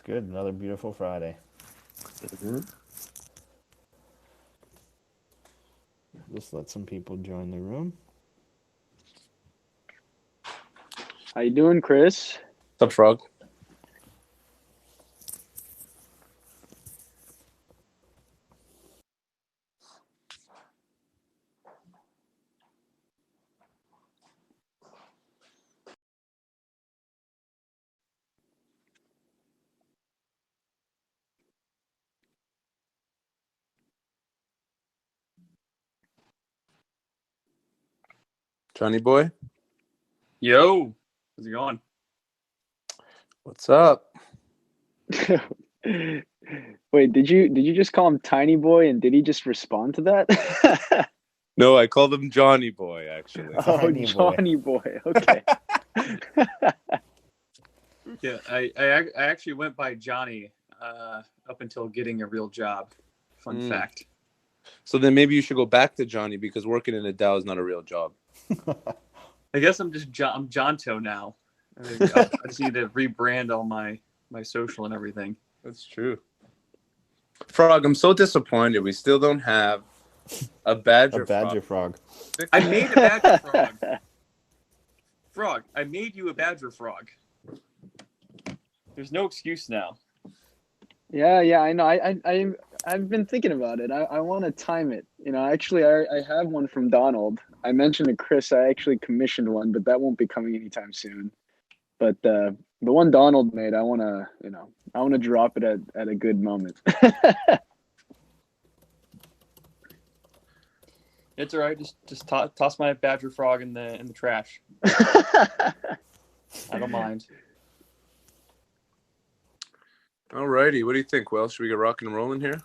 good? Another beautiful Friday. Just let some people join the room. How you doing, Chris? What's up, Frog? Johnny boy? Yo, how's it going? What's up? Wait, did you just call him Tiny Boy, and did he just respond to that? No, I called him Johnny boy, actually. Oh, Tiny Boy. Johnny Boy. Okay. Yeah, I actually went by Johnny up until getting a real job. Fun fact. So then maybe you should go back to Johnny, because working in a DAO is not a real job. I guess I'm Jonto now. I just need to rebrand all my social and everything. That's true. Frog, I'm so disappointed. We still don't have a badger, frog. I made a badger frog. Frog, I made you a badger frog. There's no excuse now. Yeah, I know. I've been thinking about it. I want to time it. Actually, I have one from Donald. I mentioned to Chris I actually commissioned one, but that won't be coming anytime soon. But the one Donald made, I want to drop it at a good moment. It's all right. Just toss my badger frog in the trash. I don't mind. Alrighty, what do you think, Will? Should we get rocking and rolling here?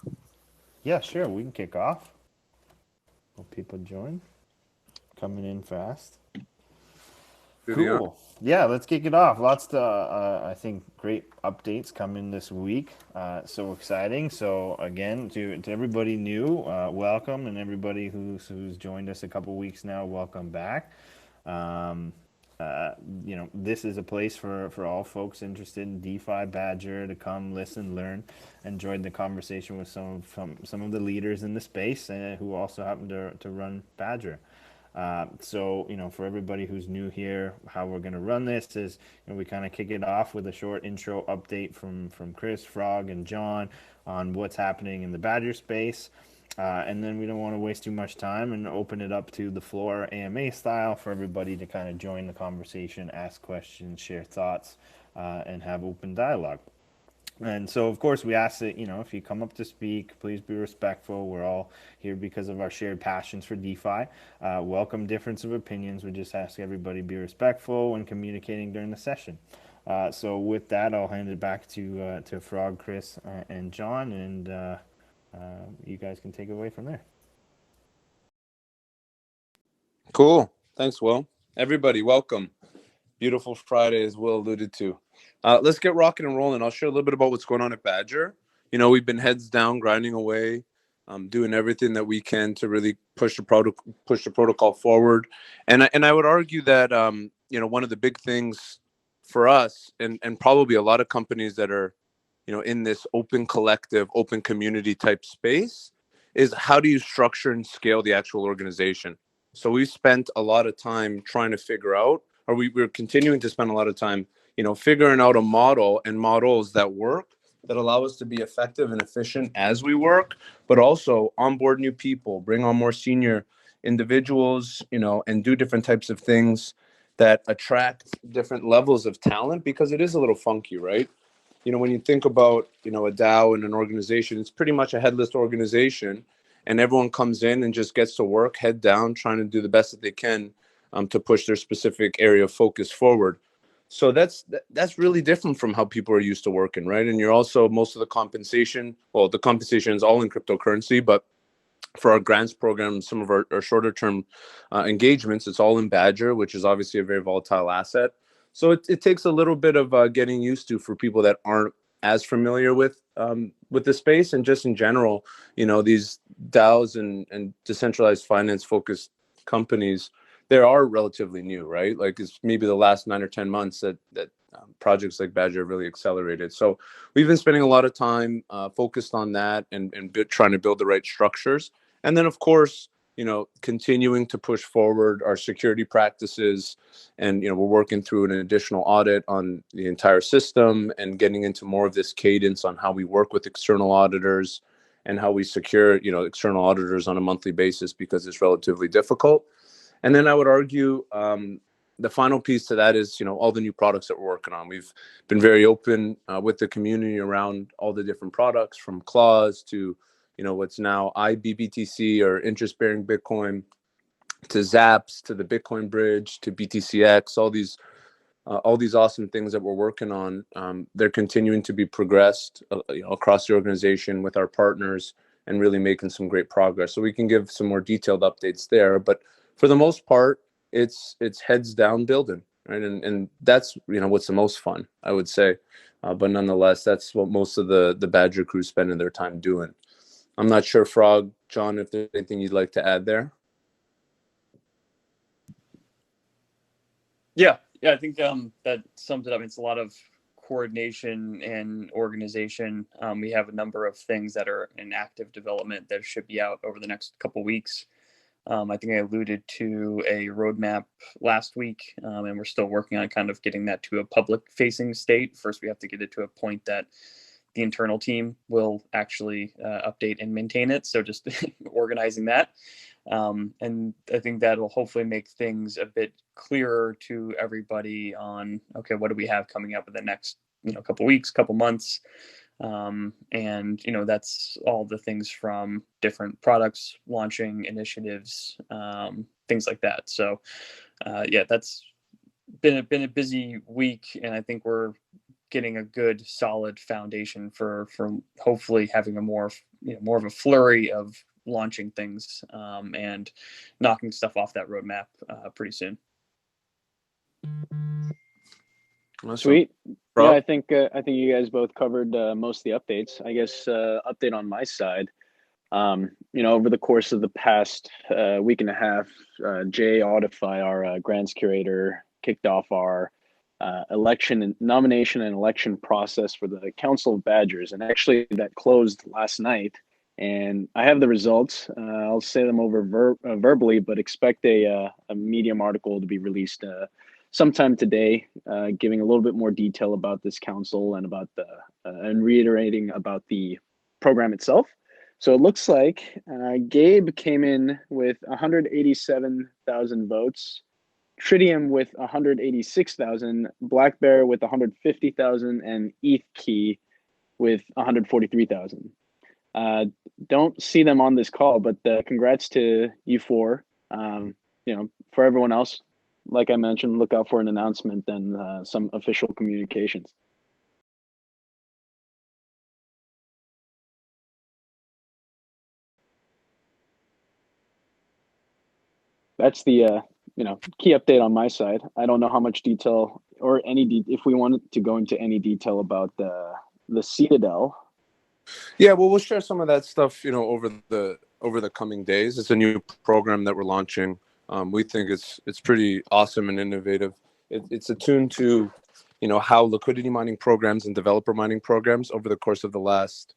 Yeah, sure. We can kick off. Hope people join. Coming in fast. Cool. Yeah, let's kick it off. Lots to, I think, great updates coming this week. So exciting. So again, to everybody new, welcome, and everybody who's joined us a couple weeks now, welcome back. This is a place for all folks interested in DeFi Badger to come listen, learn, and join the conversation with some of the leaders in the space who also happen to run Badger. So, for everybody who's new here, how we're going to run this is, we kind of kick it off with a short intro update from Chris, Frog, and John on what's happening in the Badger space. And then we don't want to waste too much time and open it up to the floor AMA style for everybody to kind of join the conversation, ask questions, share thoughts, and have open dialogue. And so, of course, we ask that, if you come up to speak, please be respectful. We're all here because of our shared passions for DeFi. Welcome difference of opinions. We just ask everybody be respectful when communicating during the session. So with that, I'll hand it back to Frog, Chris, and John, and you guys can take it away from there. Cool. Thanks, Will. Everybody, welcome. Beautiful Friday, as Will alluded to. Let's get rocking and rolling. I'll share a little bit about what's going on at Badger. We've been heads down, grinding away, doing everything that we can to really push the protocol forward. And I would argue that one of the big things for us, and probably a lot of companies that are in this open collective, open community type space, is how do you structure and scale the actual organization? So we've spent a lot of time trying to figure out, or we're continuing to spend a lot of time, figuring out a model and models that work, that allow us to be effective and efficient as we work, but also onboard new people, bring on more senior individuals, and do different types of things that attract different levels of talent, because it is a little funky, right? When you think about, a DAO and an organization, it's pretty much a headless organization, and everyone comes in and just gets to work head down, trying to do the best that they can to push their specific area of focus forward. So that's really different from how people are used to working, right? And you're also, most of the compensation is all in cryptocurrency, but for our grants program, some of our shorter term engagements, it's all in Badger, which is obviously a very volatile asset. So it takes a little bit of getting used to for people that aren't as familiar with the space, and just in general, these DAOs and decentralized finance focused companies, they are relatively new, right? Like, it's maybe the last 9 or 10 months that projects like Badger really accelerated. So we've been spending a lot of time focused on that and trying to build the right structures. And then, of course, continuing to push forward our security practices. And, we're working through an additional audit on the entire system and getting into more of this cadence on how we work with external auditors and how we secure, external auditors on a monthly basis, because it's relatively difficult. And then I would argue the final piece to that is, all the new products that we're working on. We've been very open with the community around all the different products, from clause to, what's now IBBTC, or interest-bearing Bitcoin, to Zaps, to the Bitcoin Bridge, to BTCX, all these awesome things that we're working on. They're continuing to be progressed across the organization with our partners, and really making some great progress. So we can give some more detailed updates there. But for the most part, it's heads down building, right? And that's what's the most fun, I would say. But nonetheless, that's what most of the Badger crew spending their time doing. I'm not sure, Frog, John, if there's anything you'd like to add there. Yeah, I think that sums it up. It's a lot of coordination and organization. We have a number of things that are in active development that should be out over the next couple weeks. I think I alluded to a roadmap last week, and we're still working on kind of getting that to a public-facing state. First, we have to get it to a point that the internal team will actually update and maintain it. So just organizing that. And I think that will hopefully make things a bit clearer to everybody on, okay, what do we have coming up in the next, couple weeks, couple months. And, that's all the things from different products, launching initiatives, things like that. So, that's been a busy week, and I think we're getting a good solid foundation for hopefully having a more of a flurry of launching things and knocking stuff off that roadmap pretty soon. Awesome. Sweet. Rob? Yeah, I think you guys both covered most of the updates. I guess update on my side. Over the course of the past week and a half, Jay Audify, our grants curator, kicked off our nomination and election process for the Council of Badgers, and actually that closed last night. And I have the results. I'll say them over verbally, but expect a Medium article to be released sometime today, giving a little bit more detail about this council and about and reiterating about the program itself. So it looks like Gabe came in with 187,000 votes, Tritium with 186,000, Black Bear with 150,000, and ETH Key with 143,000. Don't see them on this call, but congrats to you four. For everyone else, like I mentioned, look out for an announcement and some official communications. That's the key update on my side. I don't know how much detail or if we wanted to go into any detail about the Citadel. Yeah, well, we'll share some of that stuff, over the coming days. It's a new program that we're launching. We think it's pretty awesome and innovative. It's attuned to, how liquidity mining programs and developer mining programs over the course of the last,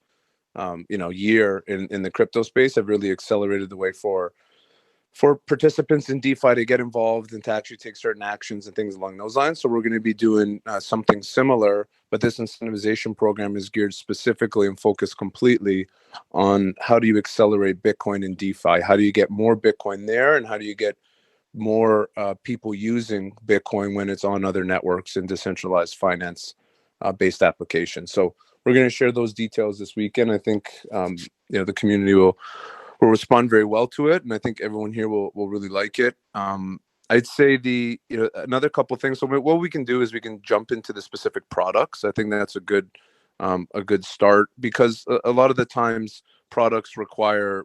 year in the crypto space have really accelerated the way for participants in DeFi to get involved and to actually take certain actions and things along those lines. So we're going to be doing something similar, but this incentivization program is geared specifically and focused completely on how do you accelerate Bitcoin in DeFi? How do you get more Bitcoin there? And how do you get more people using Bitcoin when it's on other networks and decentralized finance based applications? So we're going to share those details this weekend. I think, the community will respond very well to it, and I think everyone here will really like it. I'd say another couple of things. So what we can do is we can jump into the specific products. I think that's a good start, because a lot of the times products require,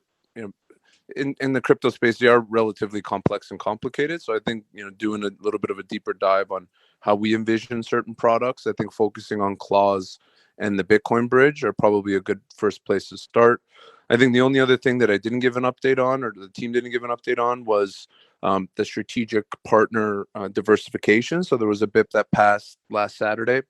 in the crypto space, they are relatively complex and complicated. So I think, doing a little bit of a deeper dive on how we envision certain products, I think focusing on clause and the Bitcoin Bridge are probably a good first place to start. I think the only other thing that I didn't give an update on, or the team didn't give an update on, was the strategic partner diversification. So there was a BIP that passed last Saturday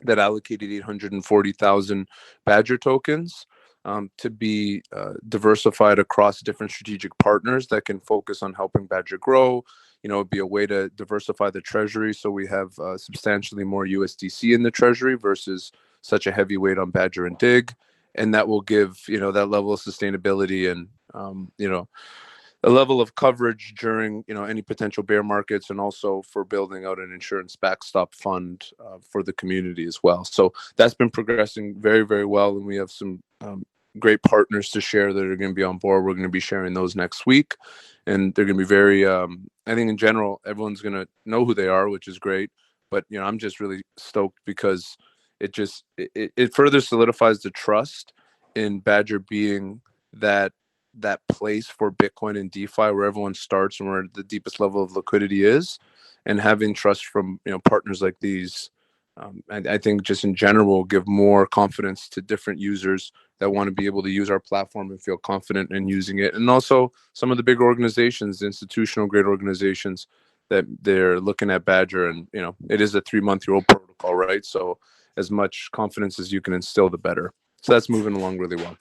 that allocated 840,000 Badger tokens to be diversified across different strategic partners that can focus on helping Badger grow. It'd be a way to diversify the treasury, so we have substantially more USDC in the treasury versus such a heavy weight on Badger and Dig, and that will give that level of sustainability and a level of coverage during any potential bear markets, and also for building out an insurance backstop fund for the community as well. So that's been progressing very, very well, and we have some great partners to share that are going to be on board. We're going to be sharing those next week, and they're going to be very I think in general everyone's going to know who they are, which is great. But I'm just really stoked because it further solidifies the trust in Badger being that place for Bitcoin and DeFi where everyone starts and where the deepest level of liquidity is, and having trust from partners like these. I think just in general will give more confidence to different users that want to be able to use our platform and feel confident in using it. And also some of the big organizations, institutional grade organizations, that they're looking at Badger, and it is a 3-month-old protocol, right? So as much confidence as you can instill, the better. So that's moving along really well.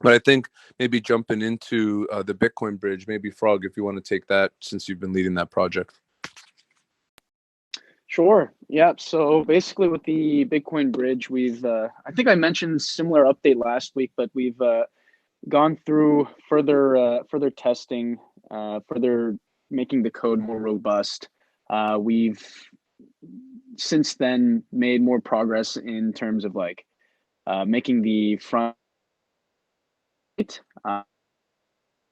But I think maybe jumping into the Bitcoin bridge, maybe Frog, if you want to take that since you've been leading that project. Sure. Yeah. So basically with the Bitcoin bridge, we've, I think I mentioned similar update last week, but we've gone through further testing, further making the code more robust. We've since then made more progress in terms of making the front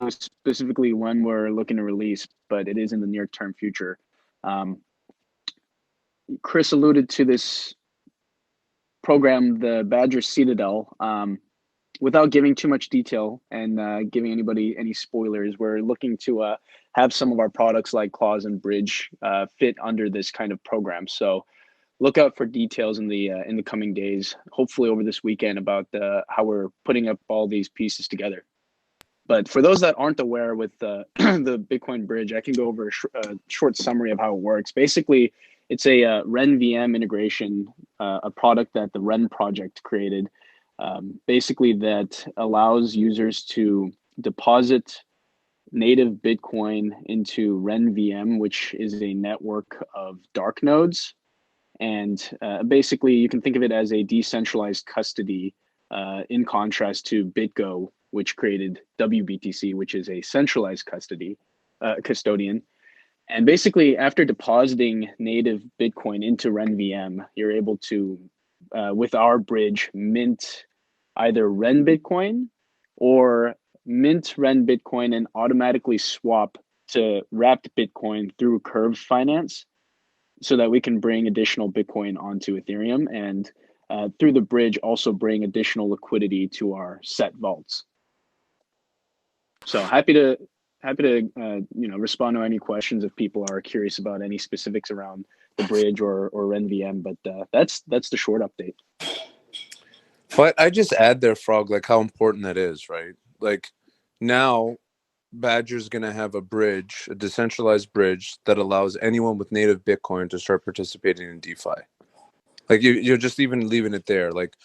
specifically when we're looking to release, but it is in the near term future. Chris alluded to this program, the Badger Citadel. Without giving too much detail and giving anybody any spoilers, we're looking to have some of our products like Clause and Bridge fit under this kind of program. So look out for details in the coming days, hopefully over this weekend, about how we're putting up all these pieces together. But for those that aren't aware with the Bitcoin bridge, I can go over a short summary of how it works. Basically, it's a Ren VM integration, a product that the Ren project created, basically that allows users to deposit native Bitcoin into Ren VM, which is a network of dark nodes. And basically, you can think of it as a decentralized custody in contrast to BitGo, which created WBTC, which is a centralized custodian. And basically, after depositing native Bitcoin into Ren VM, you're able to, with our bridge, mint either Ren Bitcoin or mint Ren Bitcoin and automatically swap to wrapped Bitcoin through Curve Finance, so that we can bring additional Bitcoin onto Ethereum, and through the bridge also bring additional liquidity to our set vaults. So happy to respond to any questions if people are curious about any specifics around the bridge or Ren VM. But that's the short update. But I just add there, Frog, like how important that is, right? Like now Badger's going to have a bridge, a decentralized bridge that allows anyone with native Bitcoin to start participating in DeFi. Like you're just even leaving it there. Like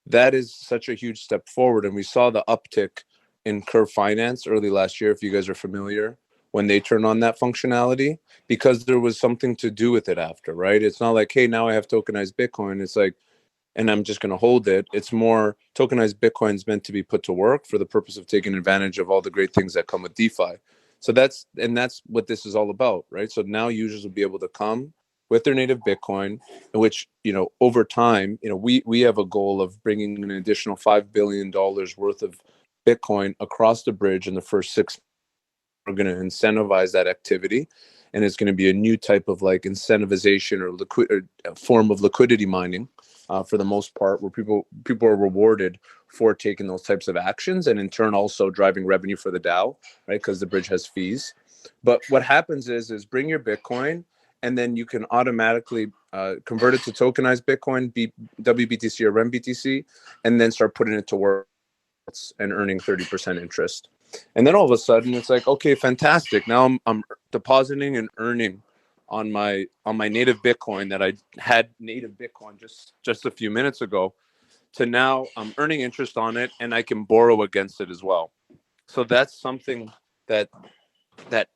that is such a huge step forward. And we saw the uptick in Curve Finance early last year, if you guys are familiar, when they turned on that functionality, because there was something to do with it after, right? It's not like, hey, now I have tokenized Bitcoin. It's like, and I'm just going to hold it. It's more tokenized Bitcoin is meant to be put to work for the purpose of taking advantage of all the great things that come with DeFi. So that's what this is all about, right? So now users will be able to come with their native Bitcoin, in which, over time, we have a goal of bringing an additional $5 billion worth of Bitcoin across the bridge in the first 6 months. We're going to incentivize that activity. And it's going to be a new type of incentivization or a form of liquidity mining for the most part, where people are rewarded for taking those types of actions, and in turn also driving revenue for the DAO, right? Because the bridge has fees. But what happens is bring your Bitcoin, and then you can automatically convert it to tokenized Bitcoin, WBTC or RemBTC, and then start putting it to work and earning 30% interest. And then all of a sudden it's like, okay, fantastic. Now I'm depositing and earning on my native Bitcoin that I had native Bitcoin just a few minutes ago, to now I'm earning interest on it and I can borrow against it as well. So that's something that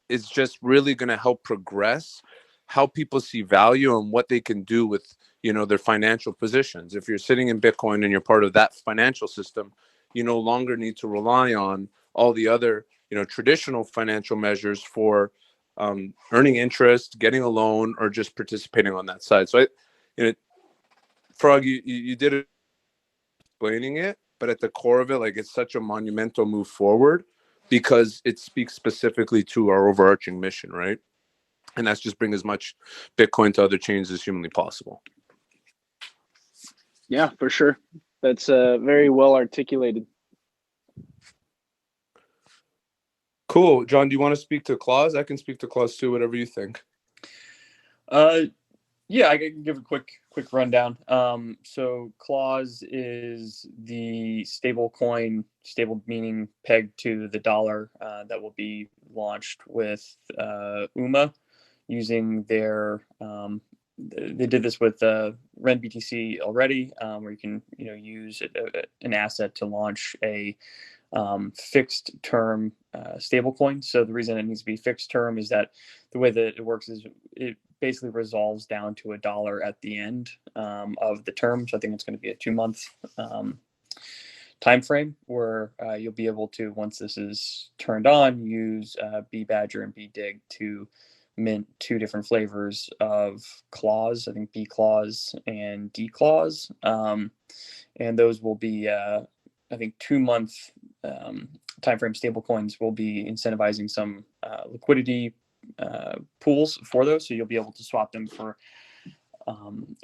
is just really going to help progress how people see value and what they can do with, their financial positions. If you're sitting in Bitcoin and you're part of that financial system, you no longer need to rely on all the other, traditional financial measures for earning interest, getting a loan, or just participating on that side. So Frog, you did it explaining it, but at the core of it, like, it's such a monumental move forward because it speaks specifically to our overarching mission, right? And that's just bring as much Bitcoin to other chains as humanly possible. Yeah, for sure. That's very well articulated. Cool. John, do you want to speak to Claus? I can speak to Claus too, whatever you think. Yeah, I can give a quick rundown. So Claus is the stable coin, stable meaning pegged to the dollar, that will be launched with UMA using their. They did this with Ren BTC already, where you can use an asset to launch a fixed term stablecoin. So the reason it needs to be fixed term is that the way that it works is it basically resolves down to $1 at the end of the term. So I think it's going to be a 2-month time frame where you'll be able to, once this is turned on, use BBadger and BDig to mint 2 different flavors of clause. I think B clause and D clause, and those will be I think 2-month timeframe stablecoins will be incentivizing some liquidity pools for those, so you'll be able to swap them for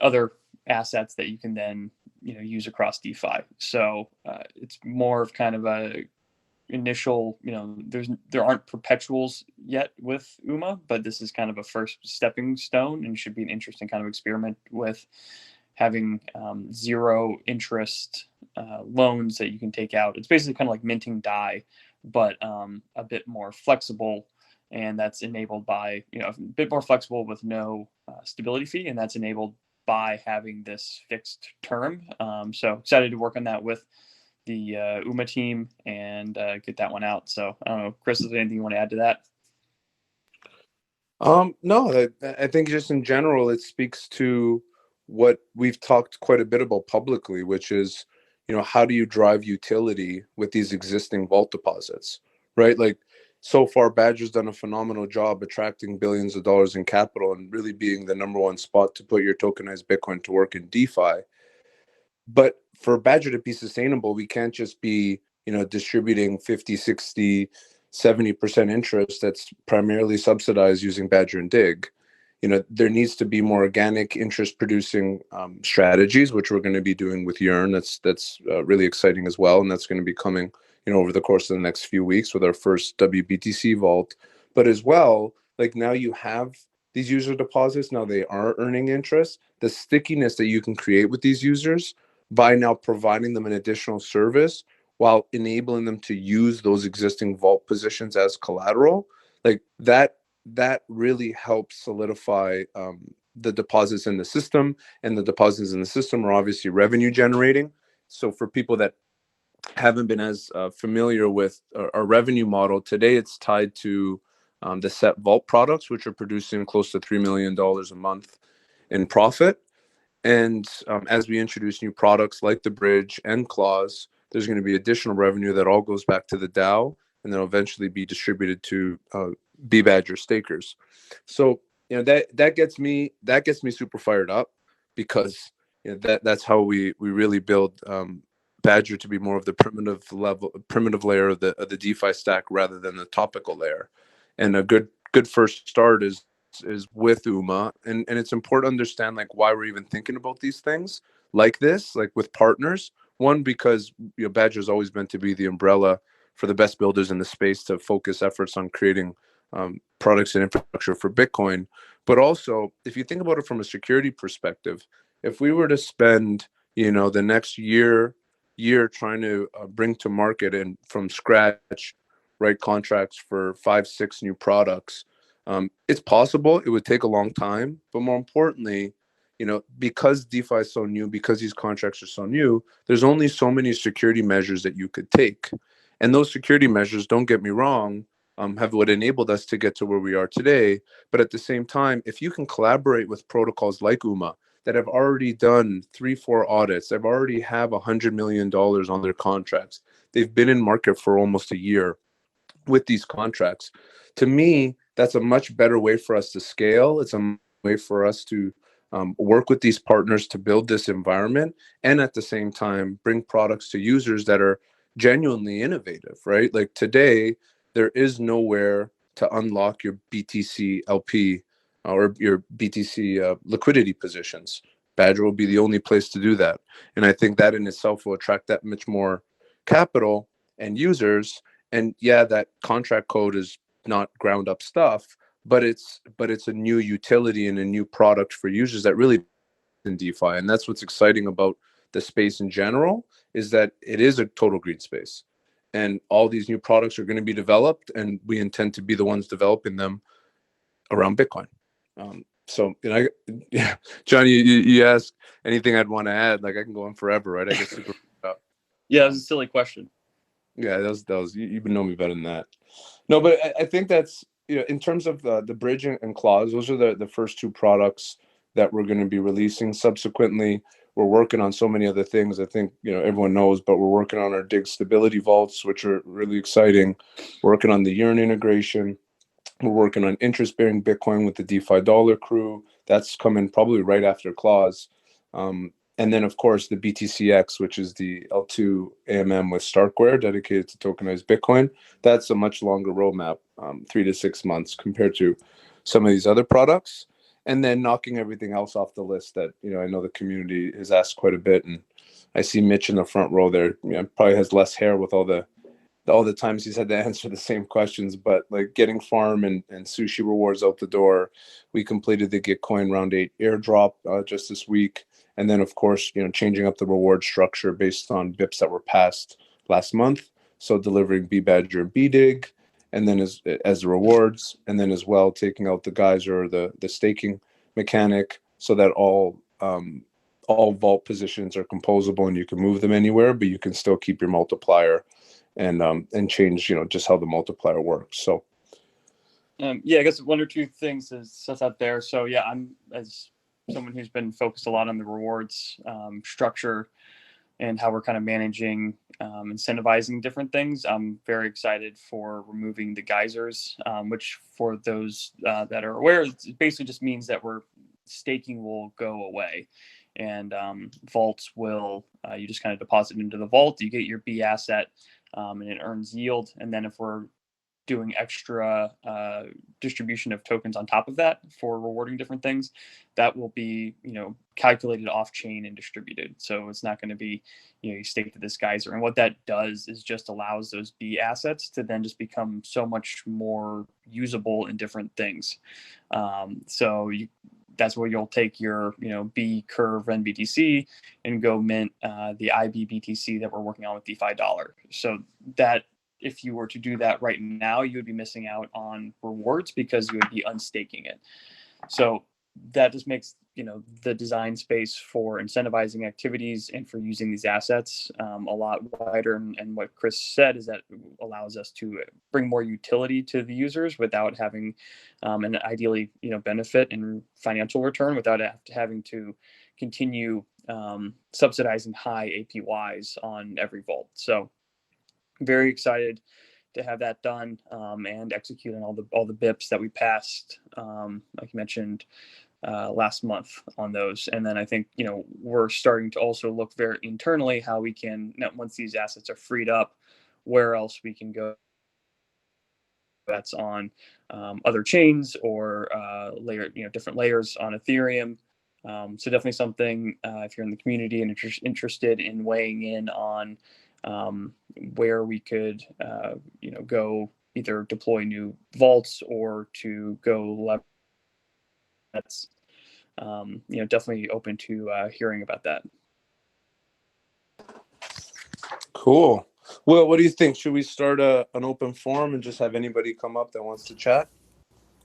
other assets that you can then use across DeFi. So it's more of kind of a initial, there aren't perpetuals yet with UMA, but this is kind of a first stepping stone and should be an interesting kind of experiment with having zero interest loans that you can take out. It's basically kind of like minting DAI, but a bit more flexible, and that's enabled by a bit more flexible with no stability fee, and that's enabled by having this fixed term. So excited to work on that with the UMA team and get that one out. So I don't know, Chris, is there anything you want to add to that? No, I think just in general, it speaks to what we've talked quite a bit about publicly, which is, how do you drive utility with these existing vault deposits, right? Like, so far, Badger's done a phenomenal job attracting billions of dollars in capital and really being the #1 spot to put your tokenized Bitcoin to work in DeFi. But for Badger to be sustainable, we can't just be, distributing 50, 60, 70% interest that's primarily subsidized using Badger and Dig. There needs to be more organic interest producing strategies, which we're going to be doing with Yearn. That's really exciting as well. And that's going to be coming, over the course of the next few weeks with our first WBTC vault. But as well, like, now you have these user deposits. Now they are earning interest. The stickiness that you can create with these users by now providing them an additional service while enabling them to use those existing vault positions as collateral, like that really helps solidify the deposits in the system. And the deposits in the system are obviously revenue generating. So for people that haven't been as familiar with our revenue model, today it's tied to the set vault products, which are producing close to $3 million a month in profit. And as we introduce new products like the bridge and clause, there's going to be additional revenue that all goes back to the DAO, and then eventually be distributed to BBadger stakers. So that gets me super fired up, because that's how we really build Badger to be more of the primitive layer of the DeFi stack rather than the topical layer. And a good first start is with UMA, and it's important to understand, like, why we're even thinking about these things like this, like with partners. One, because Badger's always meant to be the umbrella for the best builders in the space to focus efforts on creating products and infrastructure for Bitcoin. But also, if you think about it from a security perspective, if we were to spend the next year trying to bring to market and from scratch write contracts for 5-6 new products. It's possible. It would take a long time, but more importantly, because DeFi is so new, because these contracts are so new, there's only so many security measures that you could take. And those security measures, don't get me wrong, have what enabled us to get to where we are today. But at the same time, if you can collaborate with protocols like UMA that have already done 3-4 audits, they've already have $100 million on their contracts, they've been in market for almost a year with these contracts. To me, that's a much better way for us to scale. It's a way for us to work with these partners to build this environment, and at the same time bring products to users that are genuinely innovative, right? Like today, there is nowhere to unlock your BTC LP or your BTC liquidity positions. Badger will be the only place to do that. And I think that in itself will attract that much more capital and users. And yeah, that contract code is not ground up stuff, but it's a new utility and a new product for users that really in DeFi. And that's what's exciting about the space in general, is that it is a total green space. And all these new products are going to be developed, and we intend to be the ones developing them around Bitcoin. So, yeah, John, you asked anything I'd want to add. Like I can go on forever, right? I get super. Yeah, it was a silly question. Yeah, that was you know me better than that. No, but I think that's, in terms of the bridge and clause, those are the first two products that we're going to be releasing. Subsequently, we're working on so many other things. I think everyone knows, but we're working on our dig stability vaults, which are really exciting. Working on the Yearn integration. We're working on interest-bearing Bitcoin with the DeFi Dollar crew. That's coming probably right after Clause. And then, of course, the BTCX, which is the L2 AMM with Starkware dedicated to tokenized Bitcoin. That's a much longer roadmap, 3 to 6 months compared to some of these other products. And then knocking everything else off the list that, I know the community has asked quite a bit. And I see Mitch in the front row there, probably has less hair with all the times he's had to answer the same questions, but like getting farm and sushi rewards out the door. We completed the Gitcoin round 8 airdrop just this week. And then, of course, changing up the reward structure based on BIPs that were passed last month. So delivering B Badger and BDIG, and then as the rewards, and then as well taking out the geyser, the staking mechanic, so that all vault positions are composable and you can move them anywhere, but you can still keep your multiplier and change just how the multiplier works. So yeah, I guess one or two things is set out there. So yeah, I'm, as someone who's been focused a lot on the rewards structure and how we're kind of managing incentivizing different things, I'm very excited for removing the geysers, which for those that are aware, it basically just means that staking will go away, and vaults will, you just kind of deposit into the vault, you get your B asset, and it earns yield. And then if we're doing extra distribution of tokens on top of that for rewarding different things, that will be calculated off chain and distributed. So it's not going to be you stake to this geyser. And what that does is just allows those B assets to then just become so much more usable in different things. That's where you'll take your B curve NBTC and go mint the IB BTC that we're working on with DeFi Dollar. So that, if you were to do that right now, you would be missing out on rewards because you would be unstaking it. So that just makes the design space for incentivizing activities and for using these assets a lot wider. And what Chris said is that it allows us to bring more utility to the users without having an ideally benefit in financial return, without having to continue subsidizing high APYs on every vault. So very excited to have that done and execute on all the BIPs that we passed, like you mentioned, last month on those. And then I think we're starting to also look very internally how we can, once these assets are freed up, where else we can go. That's on other chains or different layers on Ethereum. So definitely something if you're in the community and interested in weighing in on where we could go, either deploy new vaults or to go leverage. That's definitely open to hearing about that. Cool. Will, what do you think? Should we start an open forum and just have anybody come up that wants to chat?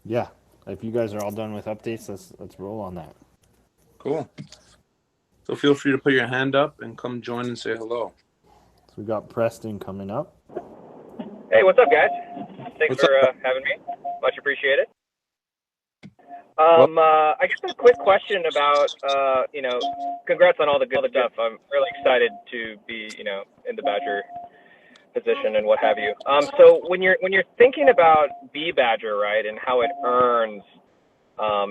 Yeah. If you guys are all done with updates, let's roll on that. Cool. So feel free to put your hand up and come join and say hello. So we got Preston coming up. Hey, what's up, guys? Thanks What's for up? having me. Much appreciated. Well, I guess a quick question about, congrats on all the good stuff. I'm really excited to be, in the Badger position and what have you. So when you're thinking about B Badger, right, and how it earns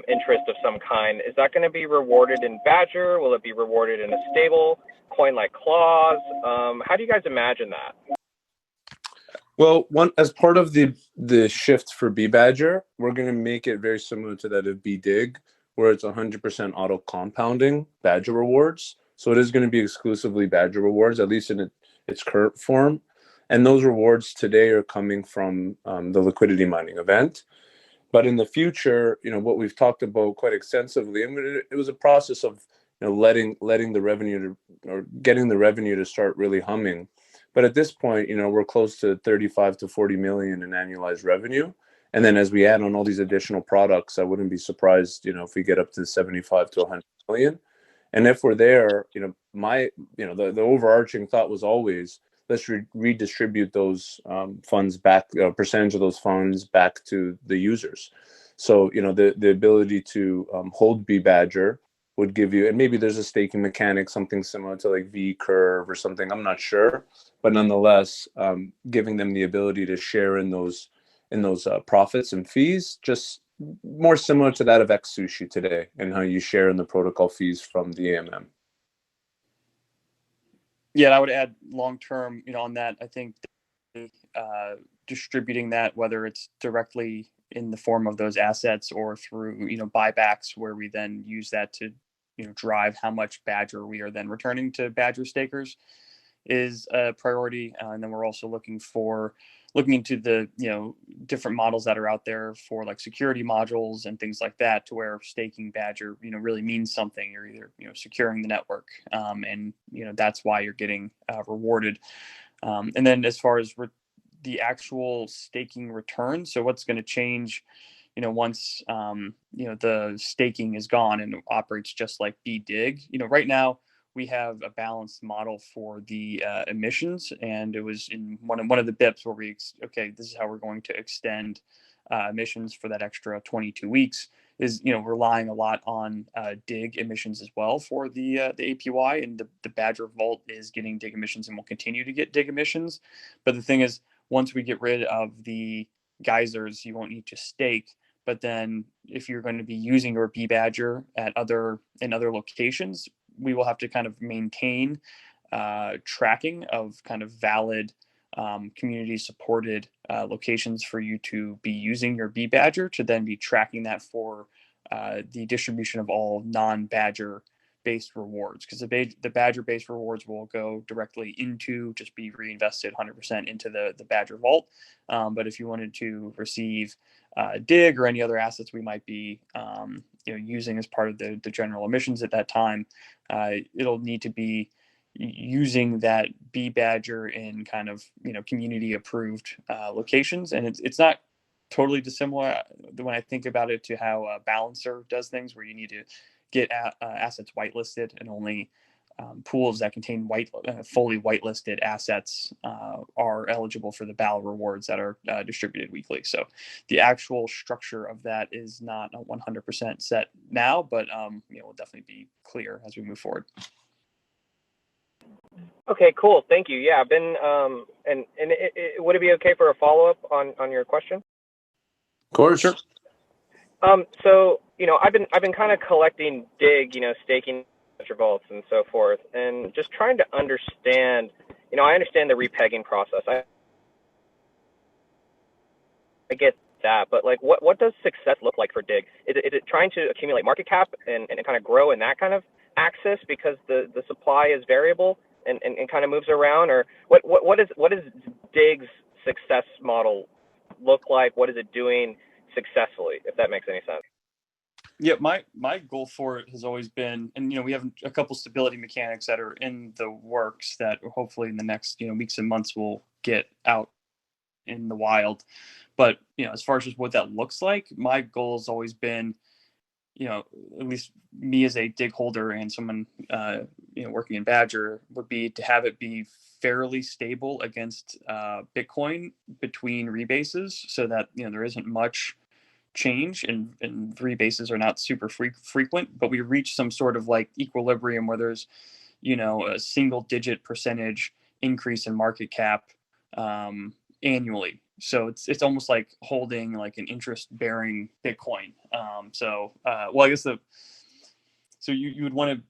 interest of some kind, is that going to be rewarded in Badger? Will it be rewarded in a stable coin like Claws? How do you guys imagine that? well, as part of the shift for B Badger, we're going to make it very similar to that of B Dig, where it's 100% auto compounding Badger rewards. So it is going to be exclusively Badger rewards, at least in its current form. And those rewards today are coming from the liquidity mining event. But in the future, what we've talked about quite extensively, and it was a process of letting the revenue or getting the revenue to start really humming. But at this point, we're close to 35 to 40 million in annualized revenue. And then as we add on all these additional products, I wouldn't be surprised, if we get up to 75 to 100 million. And if we're there, the overarching thought was always, let's redistribute those funds back, percentage of those funds back to the users. So, the ability to hold B Badger would give you, and maybe there's a staking mechanic, something similar to like V Curve or something, I'm not sure, but nonetheless, giving them the ability to share in those profits and fees, just more similar to that of X Sushi today, and how you share in the protocol fees from the AMM. Yeah, and I would add long term, on that. I think distributing that, whether it's directly in the form of those assets or through buybacks, where we then use that to drive how much Badger we are then returning to Badger stakers, is a priority. And then we're also looking into the different models that are out there for like security modules and things like that, to where staking Badger really means something. You're either securing the network, and that's why you're getting rewarded. And then as far as the actual staking return, so what's going to change once the staking is gone and it operates just like BDig. Right now we have a balanced model for the emissions, and it was in one of the BIPs where this is how we're going to extend emissions for that extra 22 weeks, is relying a lot on dig emissions as well for the APY, and the Badger Vault is getting dig emissions and will continue to get dig emissions. But the thing is, once we get rid of the geysers, you won't need to stake. But then if you're going to be using your B Badger in other locations, we will have to kind of maintain tracking of kind of valid community supported locations for you to be using your B Badger, to then be tracking that for the distribution of all non-Badger based rewards, because the Badger based rewards will go directly into, just be reinvested 100% into the Badger Vault. But if you wanted to receive dig or any other assets we might be using as part of the general emissions at that time, it'll need to be using that B Badger in kind of community approved locations. And it's not totally dissimilar when I think about it to how Balancer does things, where you need to get assets whitelisted, and only pools that contain fully whitelisted assets are eligible for the BAL rewards that are distributed weekly. So the actual structure of that is not 100% set now, but will definitely be clear as we move forward. Okay, cool. Thank you. Yeah, I've been would it be okay for a follow up on your question? Of course. Sure. So I've been kind of collecting dig, staking vaults and so forth, and just trying to understand. I understand the repegging process. I get that, but like, what does success look like for dig? Is it trying to accumulate market cap and kind of grow in that kind of axis, because the supply is variable and kind of moves around, or what is dig's success model look like? What is it doing successfully, if that makes any sense? Yeah, my goal for it has always been, and we have a couple stability mechanics that are in the works that hopefully in the next weeks and months will get out in the wild. But as far as just what that looks like, my goal has always been, at least me as a dig holder and someone working in Badger, would be to have it be fairly stable against Bitcoin between rebases, so that there isn't much change and rebases are not super frequent, but we reach some sort of like equilibrium where there's a single digit percentage increase in market cap annually. So it's almost like holding like an interest bearing Bitcoin. I guess you would want to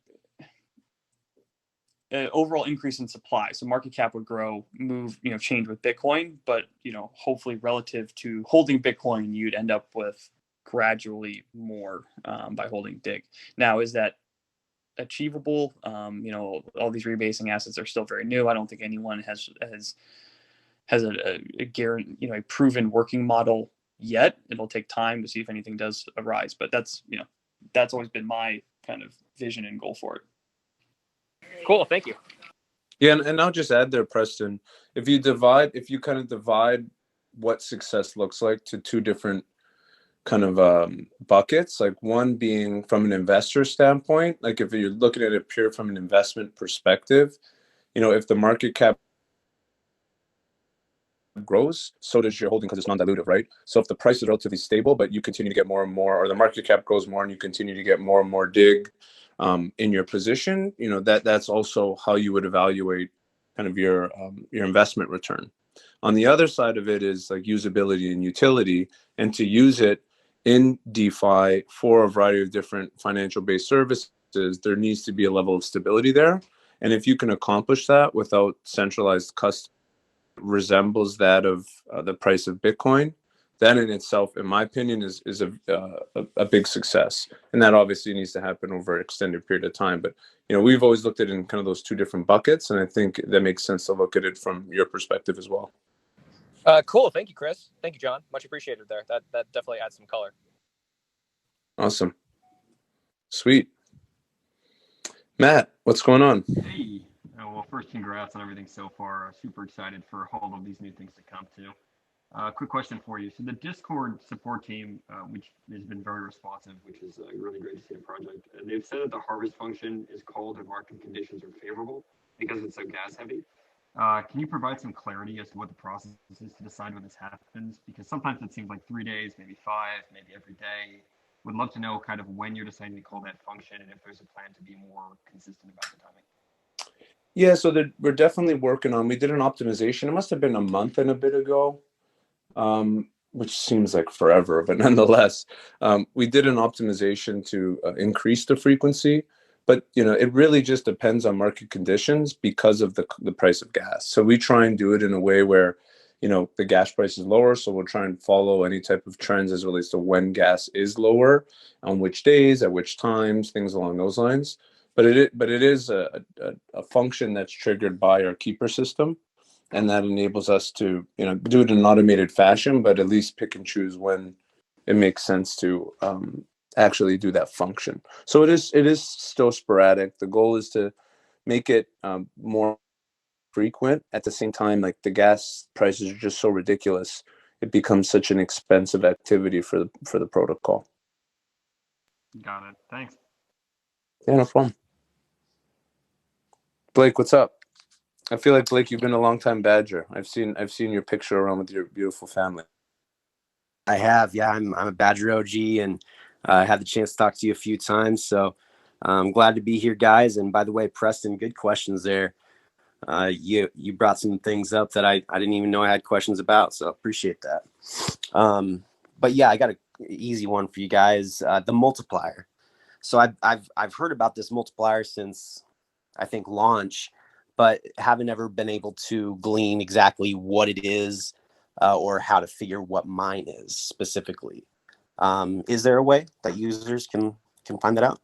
overall increase in supply. So market cap would grow, change with Bitcoin, but hopefully relative to holding Bitcoin, you'd end up with gradually more by holding DIG. Now, is that achievable? All these rebasing assets are still very new. I don't think anyone has a guarantee, a proven working model yet. It'll take time to see if anything does arise, but that's always been my kind of vision and goal for it. Cool. Thank you. Yeah. And I'll just add there, Preston, if you kind of divide what success looks like to two different kind of buckets, like one being from an investor standpoint, like if you're looking at it pure from an investment perspective, if the market cap grows, so does your holding because it's non-dilutive, right? So if the price is relatively stable, but you continue to get more and more, or the market cap grows more and you continue to get more and more dig in your position, that's also how you would evaluate kind of your investment return. On the other side of it is like usability and utility, and to use it in DeFi for a variety of different financial-based services, there needs to be a level of stability there. And if you can accomplish that without centralized custody resembles that of the price of Bitcoin, that in itself, in my opinion, is a big success. And that obviously needs to happen over an extended period of time. But we've always looked at it in kind of those two different buckets, and I think that makes sense to look at it from your perspective as well. Cool. Thank you, Chris. Thank you, John. Much appreciated there. That definitely adds some color. Awesome. Sweet. Matt, what's going on? Hey. Well, first, congrats on everything so far. Super excited for all of these new things to come too. Quick question for you. So the Discord support team, which has been very responsive, which is really great to see a project. They've said that the harvest function is called if market conditions are favorable because it's so gas heavy. Can you provide some clarity as to what the process is to decide when this happens? Because sometimes it seems like 3 days, maybe 5, maybe every day. Would love to know kind of when you're deciding to call that function and if there's a plan to be more consistent about the timing. Yeah, so we're definitely working on. We did an optimization. It must have been a month and a bit ago, which seems like forever, but nonetheless, we did an optimization to increase the frequency. But it really just depends on market conditions because of the price of gas. So we try and do it in a way where the gas price is lower. So we'll try and follow any type of trends as it relates to when gas is lower, on which days, at which times, things along those lines. But it is a function that's triggered by our keeper system, and that enables us to do it in an automated fashion, but at least pick and choose when it makes sense to actually do that function. So it is still sporadic. The goal is to make it more frequent. At the same time, like the gas prices are just so ridiculous, it becomes such an expensive activity for the protocol. Got it. Thanks. Yeah, no problem. Blake, what's up? I feel like, Blake, you've been a long time Badger. I've seen your picture around with your beautiful family. I have, yeah. I'm a Badger OG, and I had the chance to talk to you a few times. So I'm glad to be here, guys. And by the way, Preston, good questions there. You brought some things up that I didn't even know I had questions about, so appreciate that. But yeah, I got an easy one for you guys. The multiplier. So I've heard about this multiplier since I think launch, but haven't ever been able to glean exactly what it is or how to figure what mine is specifically. Is there a way that users can find that out?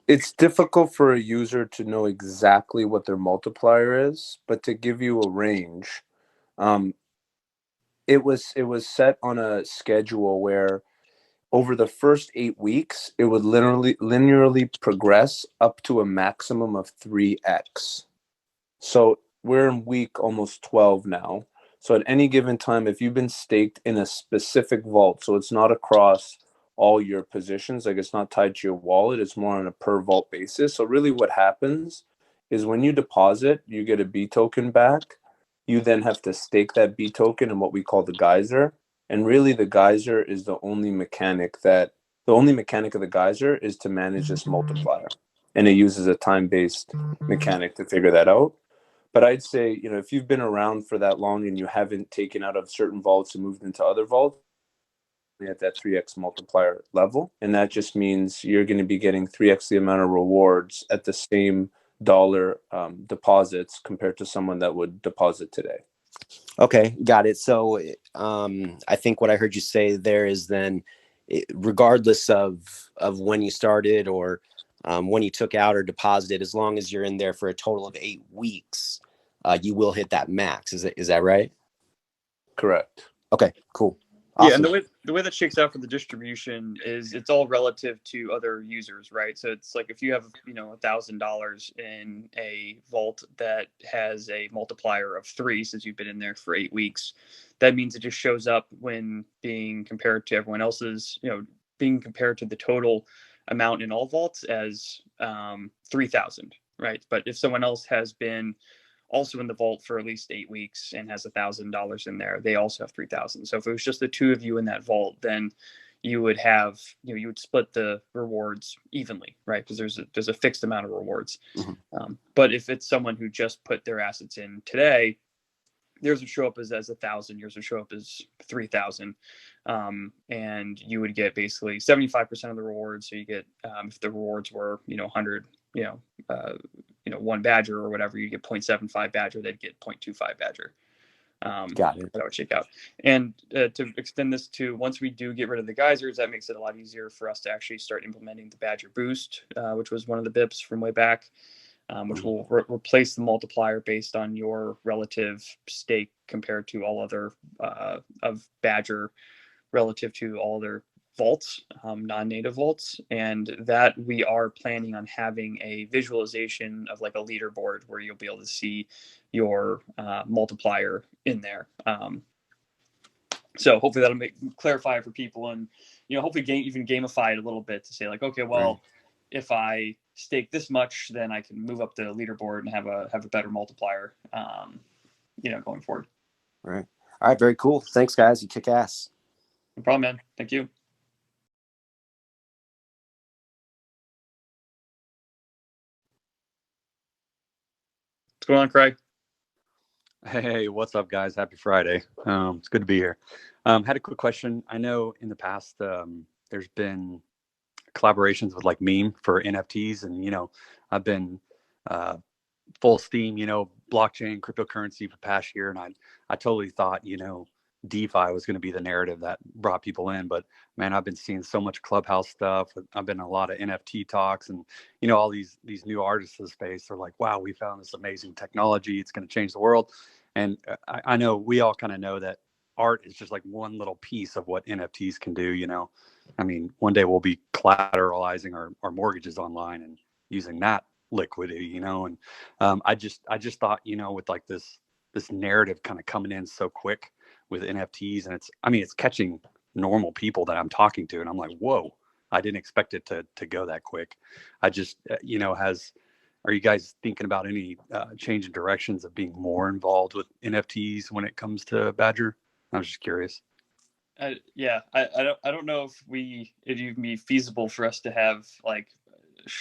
It's difficult for a user to know exactly what their multiplier is, but to give you a range, it was set on a schedule where over the first 8 weeks, it would linearly progress up to a maximum of 3x. So we're in week almost 12 now. So at any given time, if you've been staked in a specific vault, so it's not across all your positions, like it's not tied to your wallet, it's more on a per vault basis. So really what happens is when you deposit, you get a B token back. You then have to stake that B token in what we call the geyser. And really the geyser is the only mechanic of the geyser is to manage this multiplier. And it uses a time-based mechanic to figure that out. But I'd say, if you've been around for that long and you haven't taken out of certain vaults and moved into other vaults, at that 3x multiplier level. And that just means you're going to be getting 3x the amount of rewards at the same dollar deposits compared to someone that would deposit today. Okay, got it. So I think what I heard you say there is then, regardless of when you started or when you took out or deposited, as long as you're in there for a total of 8 weeks, you will hit that max. Is that right? Correct. Okay, cool. Awesome. Awesome. Yeah, and the way that shakes out for the distribution is it's all relative to other users, right? So it's like if you have $1,000 in a vault that has a multiplier of 3, since you've been in there for 8 weeks, that means it just shows up when being compared to everyone else's, being compared to the total amount in all vaults as 3,000, right? But if someone else has been also in the vault for at least 8 weeks and has $1,000 in there, they also have 3,000. So if it was just the two of you in that vault, then you would have, you would split the rewards evenly, right? Because there's a fixed amount of rewards. Mm-hmm. But if it's someone who just put their assets in today, theirs would show up as 1,000, yours would show up as 3,000. And you would get basically 75% of the rewards. So you get, if the rewards were, 100, one badger or whatever, you get 0.75 badger, they'd get 0.25 badger. Got it. That would shake out. And to extend this to once we do get rid of the geysers, that makes it a lot easier for us to actually start implementing the badger boost, which was one of the BIPs from way back, which will replace the multiplier based on your relative stake compared to all other of badger relative to all other vaults, non-native vaults. And that we are planning on having a visualization of like a leaderboard where you'll be able to see your multiplier in there. So hopefully that'll clarify for people, and hopefully even gamify it a little bit to say like, okay, well, if I stake this much, then I can move up the leaderboard and have a better multiplier, going forward. All right, very cool. Thanks, guys. You kick ass. No problem, man. Thank you. What's going on, Craig? Hey, what's up, guys? Happy Friday. It's good to be here. Had a quick question. I know in the past there's been collaborations with like Meme for NFTs, and I've been full steam, blockchain, cryptocurrency for the past year, and I totally thought DeFi was going to be the narrative that brought people in, but man, I've been seeing so much Clubhouse stuff. I've been in a lot of NFT talks, and all these new artists in the space are like, wow, we found this amazing technology, it's going to change the world. And I know we all kind of know that art is just like one little piece of what NFTs can do. I mean, one day we'll be collateralizing our mortgages online and using that liquidity, and I just thought, with like this narrative kind of coming in so quick with NFTs, and it's catching normal people that I'm talking to, and I'm like, whoa, I didn't expect it to go that quick. I just, are you guys thinking about any change in directions of being more involved with NFTs when it comes to Badger? I was just curious. I don't know if it'd even be feasible for us to have like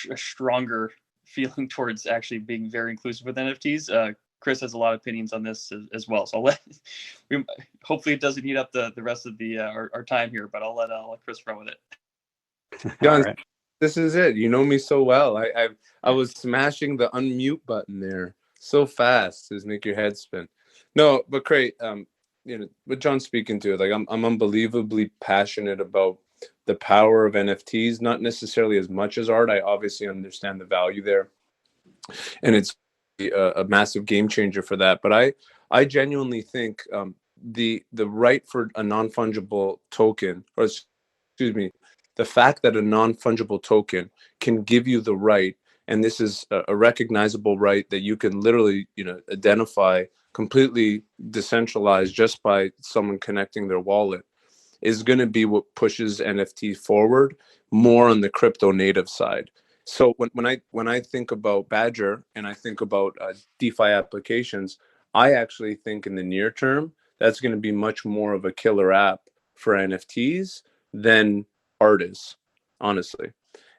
a stronger feeling towards actually being very inclusive with NFTs. Chris has a lot of opinions on this as well, so hopefully it doesn't eat up the rest of the our time here, but I'll let Chris run with it. John, right. This is it. You know me so well. I was smashing the unmute button there so fast to make your head spin. No, but great. What John's speaking to, like I'm unbelievably passionate about the power of NFTs, not necessarily as much as art. I obviously understand the value there, and it's a massive game changer for that. But I genuinely think the right for a non-fungible token, or excuse me, the fact that a non-fungible token can give you the right, and this is a recognizable right that you can literally, identify completely decentralized just by someone connecting their wallet, is going to be what pushes NFT forward more on the crypto native side. So when I think about Badger and I think about DeFi applications, I actually think in the near term that's going to be much more of a killer app for NFTs than art is, honestly.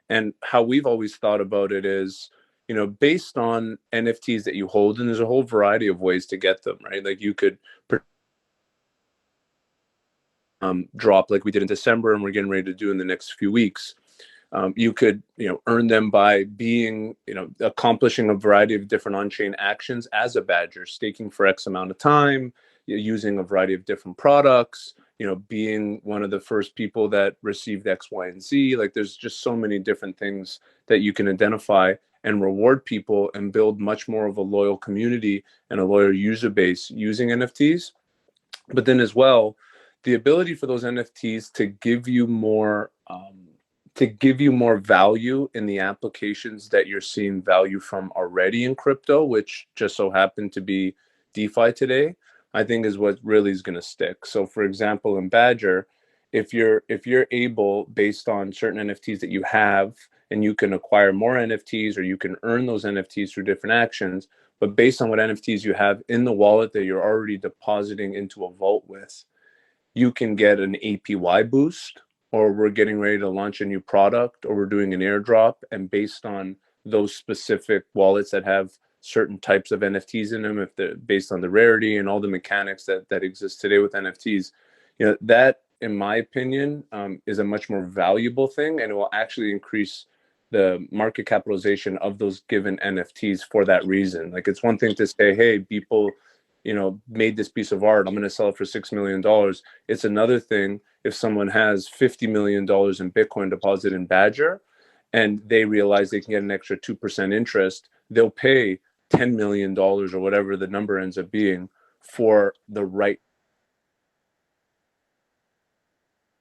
And how we've always thought about it is, based on NFTs that you hold, and there's a whole variety of ways to get them, right? Like you could drop like we did in December and we're getting ready to do in the next few weeks. You could, earn them by being, accomplishing a variety of different on-chain actions as a badger, staking for X amount of time, using a variety of different products, being one of the first people that received X, Y, and Z. Like there's just so many different things that you can identify and reward people and build much more of a loyal community and a loyal user base using NFTs. But then as well, the ability for those NFTs to give you more value in the applications that you're seeing value from already in crypto, which just so happen to be DeFi today, I think is what really is going to stick. So for example, in Badger, if you're able, based on certain NFTs that you have, and you can acquire more NFTs or you can earn those NFTs through different actions, but based on what NFTs you have in the wallet that you're already depositing into a vault with, you can get an APY boost, or we're getting ready to launch a new product, or we're doing an airdrop. And based on those specific wallets that have certain types of NFTs in them, if they're based on the rarity and all the mechanics that exist today with NFTs, that, in my opinion, is a much more valuable thing, and it will actually increase the market capitalization of those given NFTs for that reason. Like it's one thing to say, hey, people, made this piece of art, I'm going to sell it for $6 million. It's another thing if someone has $50 million in Bitcoin deposit in Badger and they realize they can get an extra 2% interest, they'll pay $10 million or whatever the number ends up being for the right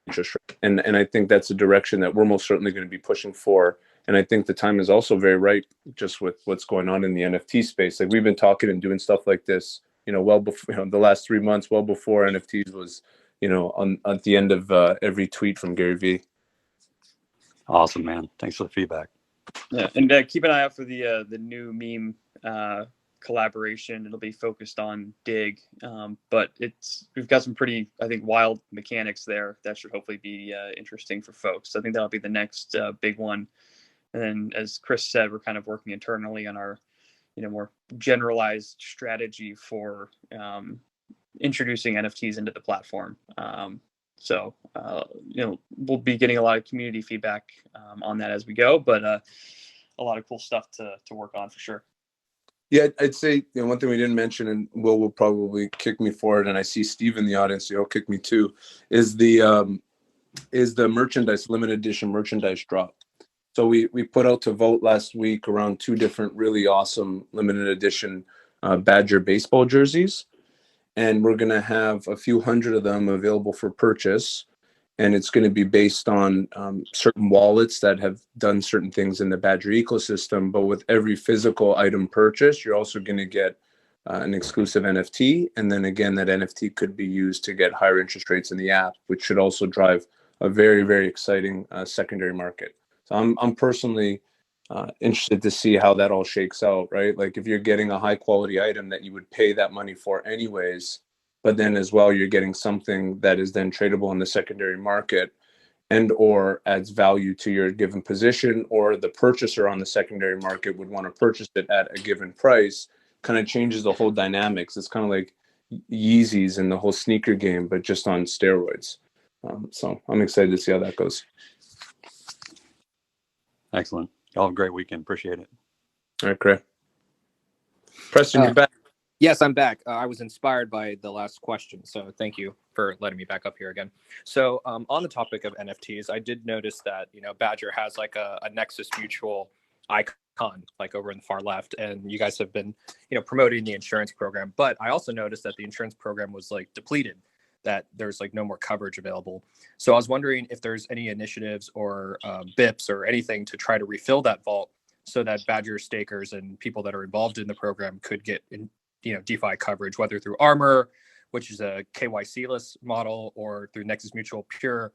interest rate. And I think that's a direction that we're most certainly going to be pushing for. And I think the time is also very right, just with what's going on in the NFT space. Like we've been talking and doing stuff like this, well before, the last 3 months, well before NFTs was, on at the end of every tweet from Gary Vee. Awesome, man. Thanks for the feedback. Yeah, and keep an eye out for the new meme collaboration. It'll be focused on Dig, but we've got some pretty, I think, wild mechanics there that should hopefully be interesting for folks. I think that'll be the next big one. And then, as Chris said, we're kind of working internally on our, more generalized strategy for introducing NFTs into the platform. So, we'll be getting a lot of community feedback on that as we go, but a lot of cool stuff to work on for sure. Yeah, I'd say one thing we didn't mention, and will probably kick me for it, and I see Steve in the audience, so he'll kick me too, is the merchandise, limited edition merchandise drop. So we put out to vote last week around 2 different really awesome limited edition Badger baseball jerseys. And we're going to have a few hundred of them available for purchase. And it's going to be based on certain wallets that have done certain things in the Badger ecosystem. But with every physical item purchased, you're also going to get an exclusive NFT. And then again, that NFT could be used to get higher interest rates in the app, which should also drive a very, very exciting secondary market. So I'm personally interested to see how that all shakes out, right? Like if you're getting a high quality item that you would pay that money for anyways, but then as well, you're getting something that is then tradable in the secondary market and or adds value to your given position, or the purchaser on the secondary market would want to purchase it at a given price, kind of changes the whole dynamics. It's kind of like Yeezys in the whole sneaker game, but just on steroids. So I'm excited to see how that goes. Excellent. Y'all have a great weekend. Appreciate it. All right, great. Preston, you're back. Yes, I'm back. I was inspired by the last question, so thank you for letting me back up here again. So on the topic of NFTs, I did notice that, Badger has like a Nexus Mutual icon, like over in the far left, and you guys have been, promoting the insurance program. But I also noticed that the insurance program was like depleted. that there's like no more coverage available. So I was wondering if there's any initiatives or BIPs or anything to try to refill that vault so that Badger stakers and people that are involved in the program could get in, DeFi coverage, whether through Armor, which is a KYC-less model, or through Nexus Mutual Pure.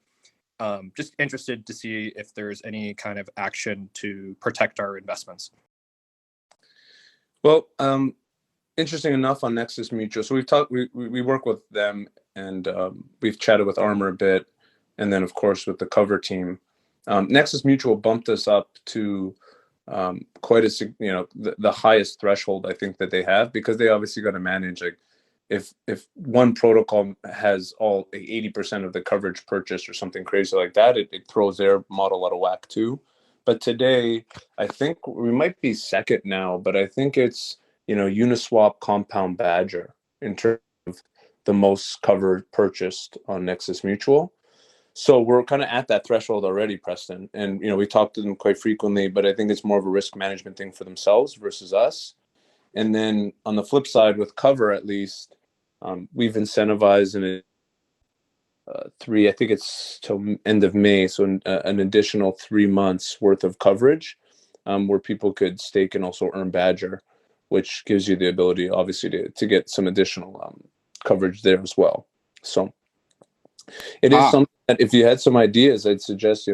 Just interested to see if there's any kind of action to protect our investments. Well, interesting enough on Nexus Mutual. So we've talked, we work with them, and we've chatted with Armor a bit, and then of course with the cover team. Nexus Mutual bumped us up to quite a, the highest threshold I think that they have, because they obviously got to manage, like, if one protocol has all 80% of the coverage purchased or something crazy like that, it throws their model out of whack too. But today, I think we might be second now, but I think it's, Uniswap Compound Badger in terms of the most covered purchased on Nexus Mutual. So we're kind of at that threshold already, Preston. And, we talk to them quite frequently, but I think it's more of a risk management thing for themselves versus us. And then on the flip side, with cover, at least, we've incentivized I think it's till end of May, so an additional 3 months worth of coverage, where people could stake and also earn Badger, which gives you the ability, obviously, to get some additional coverage there as well. So it is something that, if you had some ideas, I'd suggest,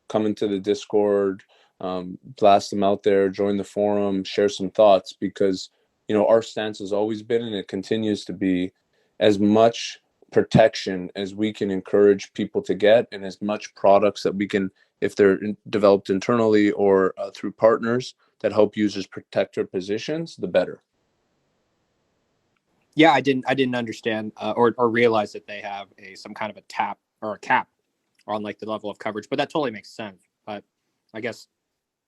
come into the Discord, blast them out there, join the forum, share some thoughts, because, our stance has always been, and it continues to be, as much protection as we can encourage people to get, and as much products that we can, if they're developed internally or through partners that help users protect their positions, the better. Yeah, I didn't understand or realize that they have some kind of a tap or a cap on like the level of coverage, but that totally makes sense. But I guess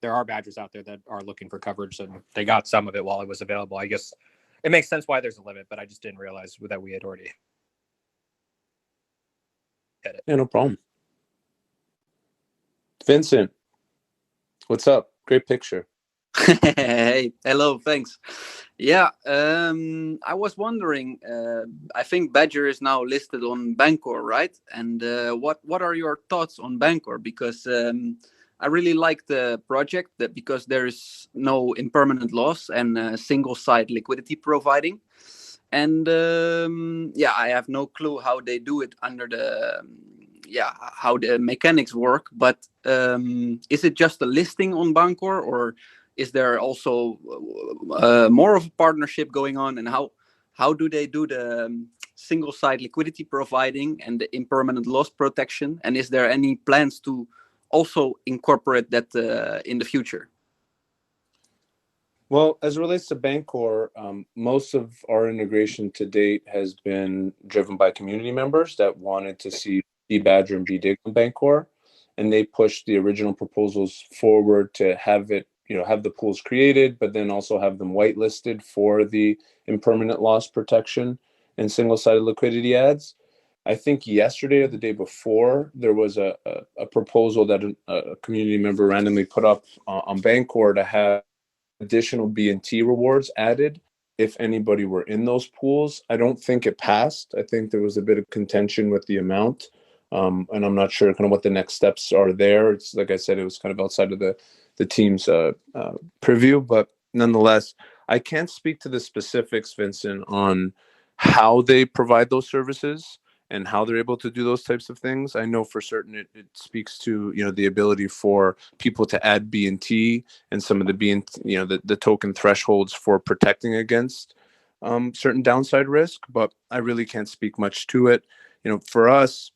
there are Badgers out there that are looking for coverage, and they got some of it while it was available. I guess it makes sense why there's a limit, but I just didn't realize that we had already hit it. Yeah, no problem. Vincent, what's up? Great picture. Hey, hello, thanks. Yeah, I was wondering, I think Badger is now listed on Bancor, right? And what are your thoughts on Bancor? Because I really like the project because there is no impermanent loss and single site liquidity providing. And I have no clue how they do it under how the mechanics work. But is it just a listing on Bancor, or is there also more of a partnership going on? And how do they do the single site liquidity providing and the impermanent loss protection? And is there any plans to also incorporate that in the future? Well, as it relates to Bancor, most of our integration to date has been driven by community members that wanted to see Badger and BDIG on Bancor, and they pushed the original proposals forward to have it, have the pools created, but then also have them whitelisted for the impermanent loss protection and single-sided liquidity ads. I think yesterday or the day before, there was a proposal that a community member randomly put up on Bancor to have additional B&T rewards added if anybody were in those pools. I don't think it passed. I think there was a bit of contention with the amount, and I'm not sure kind of what the next steps are there. It's like I said, it was kind of outside of the team's preview, but nonetheless, I can't speak to the specifics, Vincent, on how they provide those services and how they're able to do those types of things. I know for certain it speaks to, the ability for people to add B&T and some of the the token thresholds for protecting against certain downside risk, but I really can't speak much to it. For us,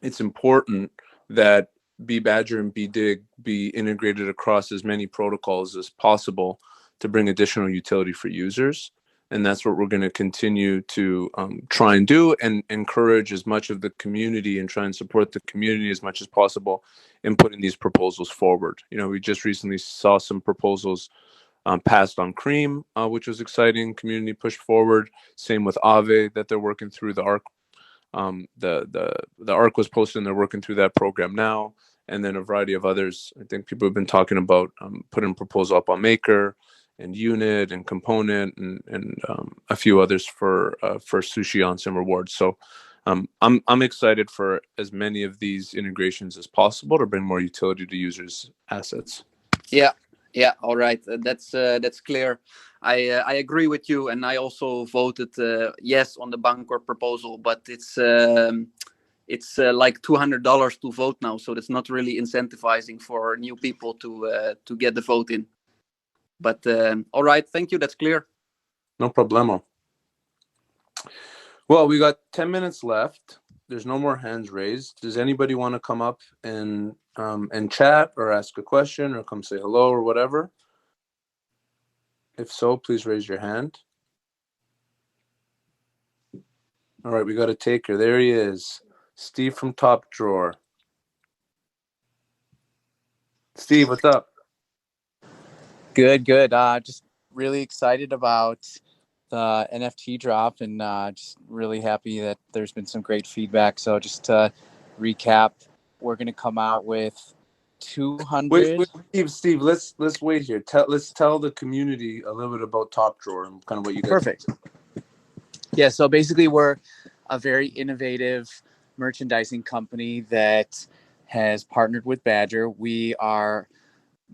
it's important that Badger and BDIG be integrated across as many protocols as possible to bring additional utility for users. And that's what we're going to continue to try and do, and encourage as much of the community and try and support the community as much as possible in putting these proposals forward. We just recently saw some proposals passed on Cream, which was exciting. Community pushed forward. Same with Aave that they're working through. The ARC, the ARC was posted, and they're working through that program now. And then a variety of others. I think people have been talking about putting a proposal up on Maker and Unit and Component and a few others for Sushi on some rewards. So I'm excited for as many of these integrations as possible to bring more utility to users' assets. Yeah, yeah, all right, that's clear. I agree with you, and I also voted yes on the Bancor proposal, but it's like $200 to vote now, so that's not really incentivizing for new people to get the vote in. But all right, thank you. That's clear. No problemo. Well, we got 10 minutes left. There's no more hands raised. Does anybody want to come up and chat or ask a question or come say hello or whatever? If so, please raise your hand. All right, we got a taker. There he is. Steve from Top Drawer. Steve, what's up? Good. Just really excited about the NFT drop, and just really happy that there's been some great feedback. So just to recap, we're going to come out with 200. Wait, Steve. Let's wait here. Let's tell the community a little bit about Top Drawer and kind of what you guys. Perfect. Yeah. So basically, we're a very innovative merchandising company that has partnered with Badger. We are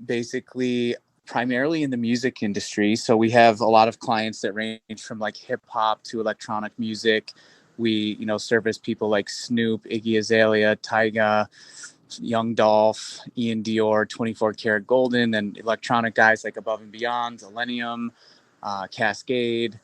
basically primarily in the music industry. So we have a lot of clients that range from like hip hop to electronic music. We, service people like Snoop, Iggy Azalea, Tyga, Young Dolph, Ian Dior, 24 Karat Golden, and electronic guys like Above and Beyond, Millennium, Cascade,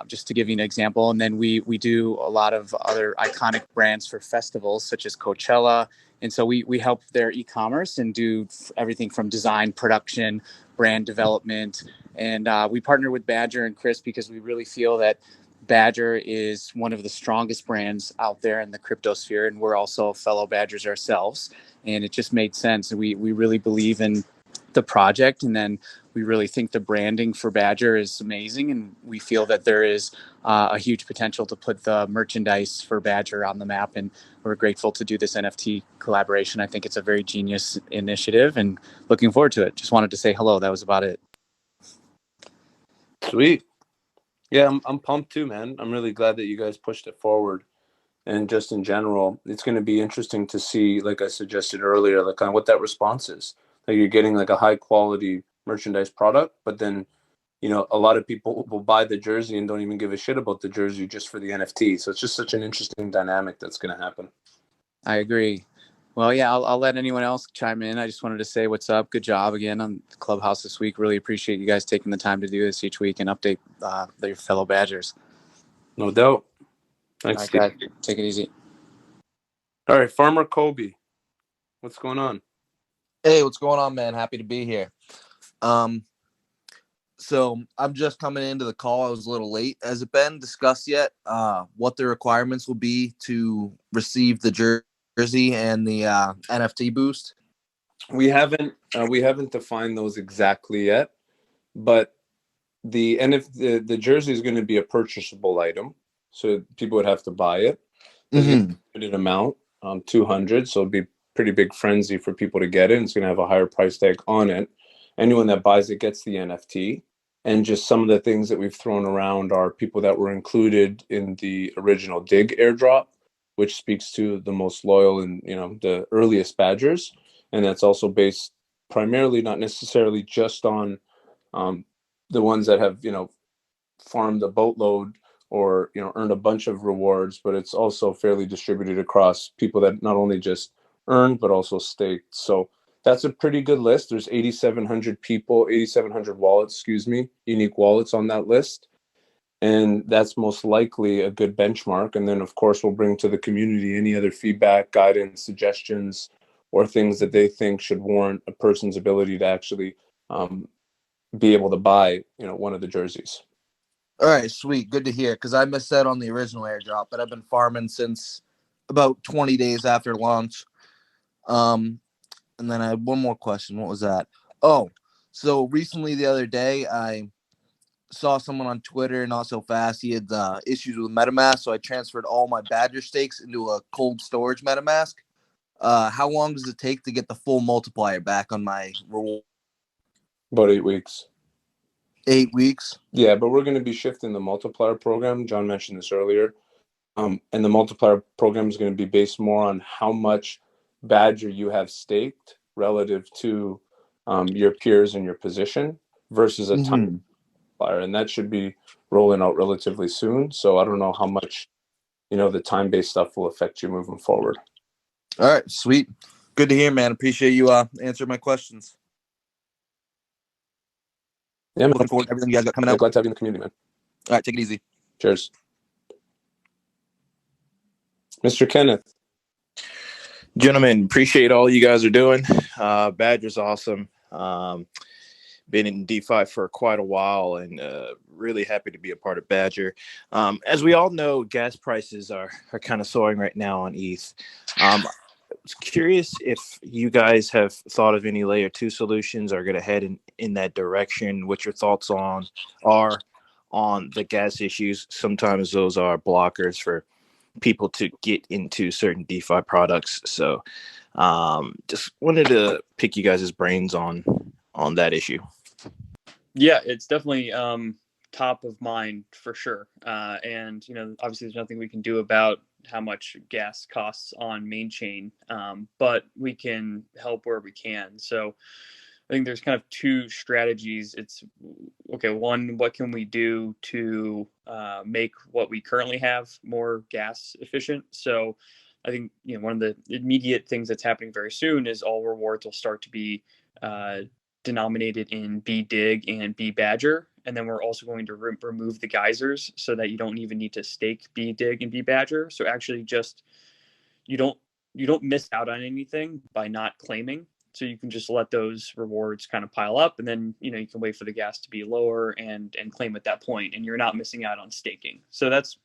just to give you an example. And then we do a lot of other iconic brands for festivals such as Coachella. And so we help their e-commerce and do everything from design, production, brand development. And we partner with Badger and Chris because we really feel that Badger is one of the strongest brands out there in the crypto sphere. And we're also fellow Badgers ourselves. And it just made sense. We really believe in the project. And then we really think the branding for Badger is amazing. And we feel that there is a huge potential to put the merchandise for Badger on the map. And we're grateful to do this NFT collaboration. I think it's a very genius initiative and looking forward to it. Just wanted to say hello. That was about it. Sweet. Yeah, I'm pumped too, man. I'm really glad that you guys pushed it forward. And just in general, it's going to be interesting to see, like I suggested earlier, like kind of what that response is. Like you're getting like a high quality merchandise product, but then, a lot of people will buy the jersey and don't even give a shit about the jersey just for the NFT. So it's just such an interesting dynamic that's going to happen. I agree. Well, yeah, I'll let anyone else chime in. I just wanted to say what's up. Good job again on Clubhouse this week. Really appreciate you guys taking the time to do this each week and update their fellow Badgers. No doubt. Thanks, All right, guys, take it easy. All right, Farmer Kobe, what's going on? Hey, what's going on, man? Happy to be here. So I'm just coming into the call. I was a little late. Has it been discussed yet what the requirements will be to receive the jersey and the NFT boost? We haven't defined those exactly yet, but the jersey is going to be a purchasable item, so people would have to buy it. There's a limited amount, 200, so it'd be pretty big frenzy for people to get it. It's going to have a higher price tag on it. Anyone that buys it gets the NFT. And just some of the things that we've thrown around are people that were included in the original Dig airdrop, which speaks to the most loyal and the earliest Badgers. And that's also based primarily, not necessarily just on the ones that have farmed a boatload or earned a bunch of rewards, but it's also fairly distributed across people that not only just earned but also staked. So that's a pretty good list. There's 8,700 people, 8,700 wallets, unique wallets on that list. And that's most likely a good benchmark. And then, of course, we'll bring to the community any other feedback, guidance, suggestions, or things that they think should warrant a person's ability to actually be able to buy, one of the jerseys. All right, sweet. Good to hear, because I missed that on the original airdrop, but I've been farming since about 20 days after launch. And then I had one more question. What was that? Oh, so recently the other day, I saw someone on Twitter, not so fast. He had issues with MetaMask, so I transferred all my Badger stakes into a cold storage MetaMask. How long does it take to get the full multiplier back on my reward? About 8 weeks. 8 weeks? Yeah, but we're going to be shifting the multiplier program. John mentioned this earlier. And the multiplier program is going to be based more on how much Badger you have staked relative to your peers in your position versus a time multiplier. And that should be rolling out relatively soon. So I don't know how much, the time-based stuff will affect you moving forward. All right, sweet. Good to hear, man. Appreciate you answering my questions. Yeah, man. Looking forward to everything you guys got coming out. Glad to have you in the community, man. All right, take it easy. Cheers. Mr. Kenneth. Gentlemen, appreciate all you guys are doing. Badger's awesome. Been in DeFi for quite a while and really happy to be a part of Badger. As we all know, gas prices are kind of soaring right now on ETH. I was curious if you guys have thought of any layer 2 solutions or going to head in that direction, what your thoughts are on the gas issues. Sometimes those are blockers for people to get into certain DeFi products. So just wanted to pick you guys' brains on that issue. Yeah, it's definitely top of mind for sure. And, obviously there's nothing we can do about how much gas costs on main chain, but we can help where we can. So I think there's kind of two strategies. It's okay. One, what can we do to make what we currently have more gas efficient? So I think one of the immediate things that's happening very soon is all rewards will start to be denominated in BDIG and BBadger, and then we're also going to remove the geysers so that you don't even need to stake BDIG and BBadger. So actually, just you don't miss out on anything by not claiming. So you can just let those rewards kind of pile up, and then you can wait for the gas to be lower and claim at that point, and you're not missing out on staking. So that's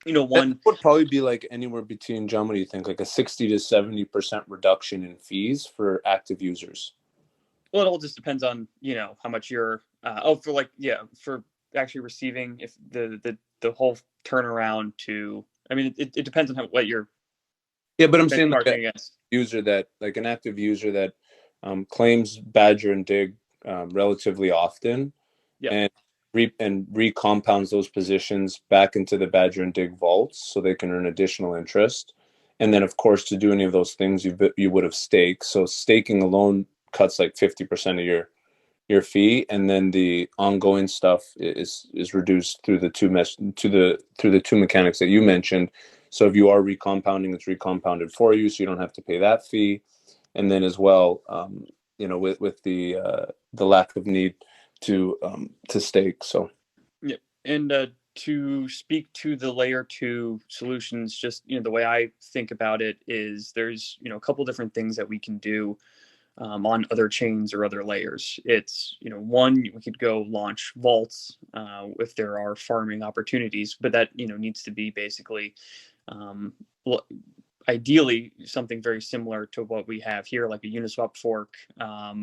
one that would probably be like anywhere between, John, what do you think, like a 60 to 70% reduction in fees for active users? Well, it all just depends on how much you're for actually receiving, if the whole turnaround to, I mean, it depends on what you're. Yeah, but I'm saying like an active user that claims Badger and Dig relatively often, and recompounds those positions back into the Badger and Dig vaults so they can earn additional interest. And then, of course, to do any of those things, you would have staked. So staking alone cuts like 50% of your fee, and then the ongoing stuff is reduced through the two mechanics that you mentioned. So if you are recompounding, it's recompounded for you, so you don't have to pay that fee. And then as well, with the lack of need to stake. So yeah, and to speak to the layer 2 solutions, just the way I think about it is there's a couple different things that we can do on other chains or other layers. It's one, we could go launch vaults if there are farming opportunities, but that needs to be basically ideally something very similar to what we have here, like a Uniswap fork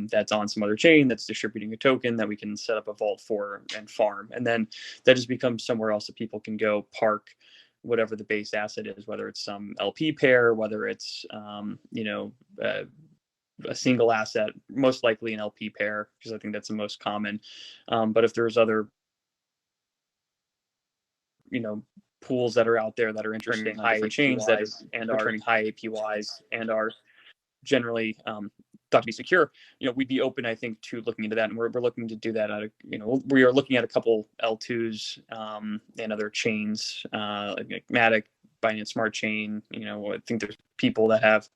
that's on some other chain that's distributing a token that we can set up a vault for and farm, and then that just becomes somewhere else that people can go park whatever the base asset is, whether it's some LP pair, whether it's a single asset, most likely an LP pair, because I think that's the most common. But if there's other, pools that are out there that are interesting, high chains that are turning high APYs and are generally thought to be secure, we'd be open, I think, to looking into that. And we're looking to do that at we are looking at a couple L2s and other chains like Matic, Binance Smart Chain. I think there's people that have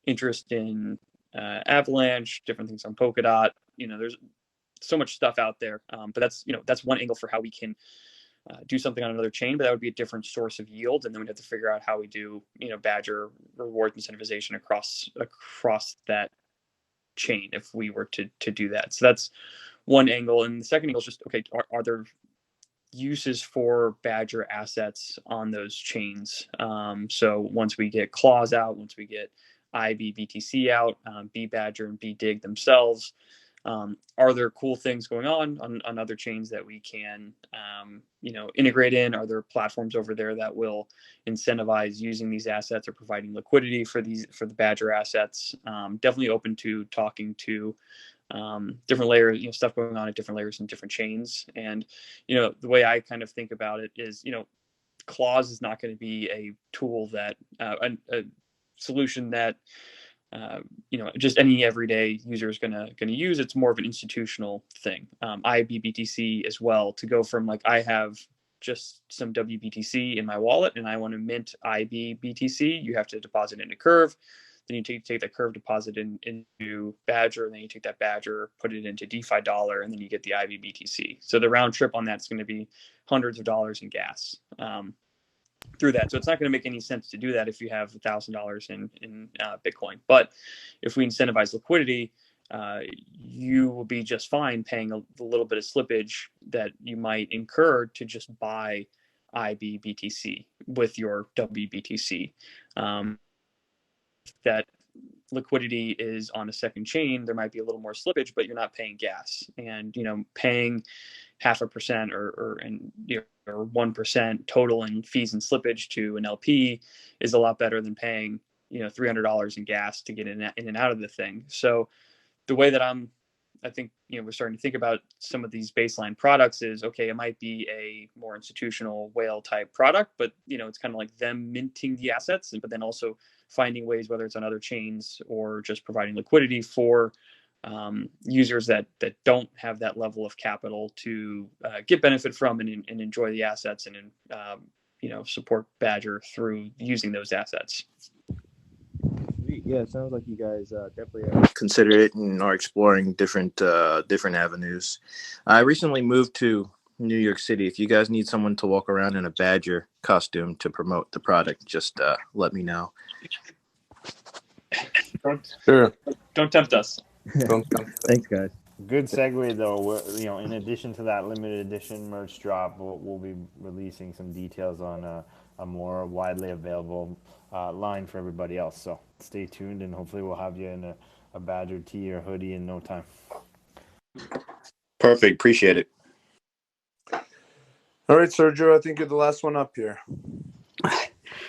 interest in Avalanche, different things on Polkadot. There's so much stuff out there, but that's one angle for how we can do something on another chain, but that would be a different source of yield, and then we'd have to figure out how we do Badger reward incentivization across that chain if we were to do that. So that's one angle, and the second angle is just okay, are there uses for Badger assets on those chains? So once we get claws out, once we get IB BTC out, BBadger and BDig themselves, are there cool things going on other chains that we can integrate in? Are there platforms over there that will incentivize using these assets or providing liquidity for the Badger assets? Definitely open to talking to different layers, stuff going on at different layers and different chains. And the way I kind of think about it is Clause is not going to be a tool that a solution that just any everyday user is gonna use. It's more of an institutional thing. IBBTC as well, to go from like, I have just some WBTC in my wallet and I want to mint IBBTC, you have to deposit into Curve. Then you take that Curve deposit into Badger, and then you take that Badger, put it into DeFi dollar, and then you get the IBBTC. So the round trip on that's going to be hundreds of dollars in gas through that. So it's not going to make any sense to do that if you have $1,000 in Bitcoin. But if we incentivize liquidity, you will be just fine paying a little bit of slippage that you might incur to just buy IBBTC with your WBTC. That liquidity is on a second chain, there might be a little more slippage, but you're not paying gas. And paying 0.5% or 1% total in fees and slippage to an LP is a lot better than paying $300 in gas to get in and out of the thing. So the way that I think we're starting to think about some of these baseline products is, okay, it might be a more institutional whale type product, but it's kind of like them minting the assets, but then also finding ways, whether it's on other chains or just providing liquidity for users that don't have that level of capital to get benefit from and enjoy the assets and support Badger through using those assets. Yeah, it sounds like you guys definitely consider it and are exploring different avenues. I recently moved to New York City. If you guys need someone to walk around in a Badger costume to promote the product, just let me know. Don't tempt us. Thanks, guys. Good segue though. In addition to that limited edition merch drop, we'll be releasing some details on a more widely available line for everybody else. So stay tuned, and hopefully we'll have you in a Badger tee or hoodie in no time. Perfect. Appreciate it. All right, Sergio, I think you're the last one up here.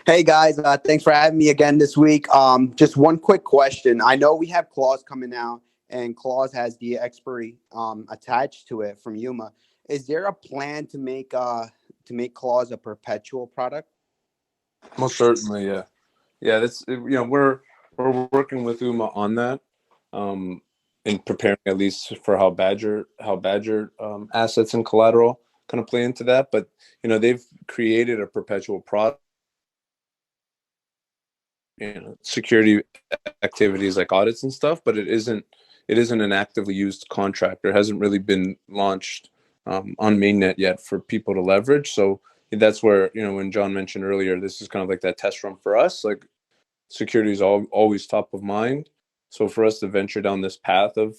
Hey guys, thanks for having me again this week. Just one quick question. I know we have Clause coming out, and Clause has the expiry attached to it from Yuma. Is there a plan to make Clause a perpetual product? Most certainly, yeah. That's we're working with Uma on that, and preparing at least for how Badger assets and collateral kind of play into that. But they've created a perpetual product. Security activities like audits and stuff, but it isn't an actively used contract. There hasn't really been launched on mainnet yet for people to leverage. So that's where when John mentioned earlier, this is kind of like that test run for us. Like, security is always top of mind. So for us to venture down this path of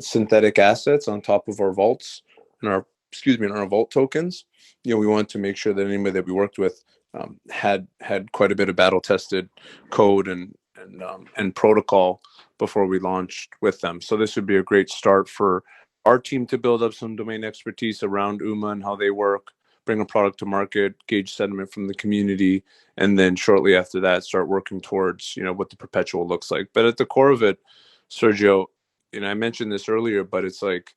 synthetic assets on top of our vaults and our vault tokens, we want to make sure that anybody that we worked with had quite a bit of battle tested code and protocol before we launched with them. So this would be a great start for our team to build up some domain expertise around UMA and how they work, bring a product to market, gauge sentiment from the community, and then shortly after that start working towards what the perpetual looks like. But at the core of it, Sergio, I mentioned this earlier, but it's like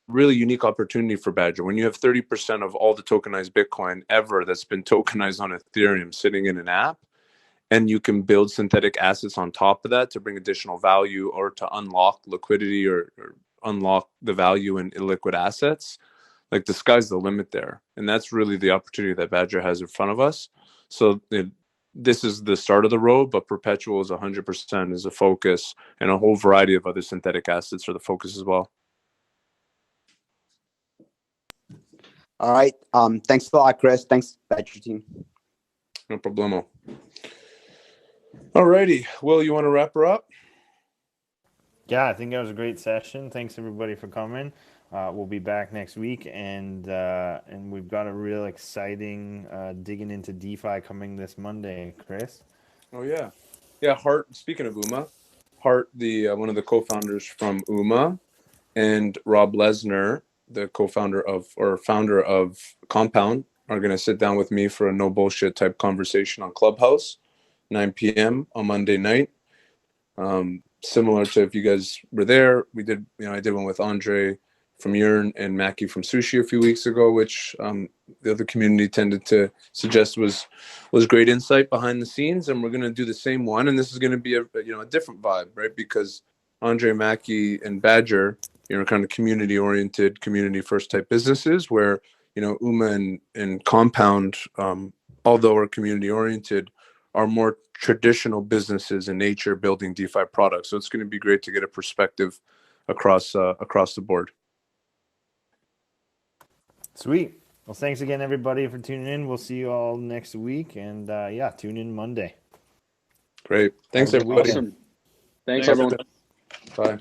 really unique opportunity for Badger when you have 30% of all the tokenized Bitcoin ever that's been tokenized on Ethereum sitting in an app, and you can build synthetic assets on top of that to bring additional value or to unlock liquidity or unlock the value in illiquid assets. Like, the sky's the limit there, and that's really the opportunity that Badger has in front of us. So this is the start of the road, but perpetual is 100% is a focus, and a whole variety of other synthetic assets are the focus as well. All right. Thanks a lot, Chris. Thanks, Badger team. No problemo. All righty. Will, you want to wrap her up? Yeah, I think that was a great session. Thanks everybody for coming. We'll be back next week, and we've got a real exciting digging into DeFi coming this Monday, Chris. Oh yeah. Hart. Speaking of Uma, Hart, the one of the co-founders from Uma, and Rob Lesnar, the co-founder founder of Compound, are going to sit down with me for a no bullshit type conversation on Clubhouse, 9 p.m. on Monday night. Similar to if you guys were there, we did, I did one with Andre from Yearn and Mackie from Sushi a few weeks ago, which the other community tended to suggest was great insight behind the scenes. And we're going to do the same one. And this is going to be a different vibe, right? Because Andre, Mackie, and Badger, kind of community-oriented, community-first type businesses where, Uma and Compound, although are community-oriented, are more traditional businesses in nature building DeFi products. So it's going to be great to get a perspective across the board. Sweet. Well, thanks again, everybody, for tuning in. We'll see you all next week. And tune in Monday. Great. Thanks, everybody. Awesome. Thanks everyone. Bye.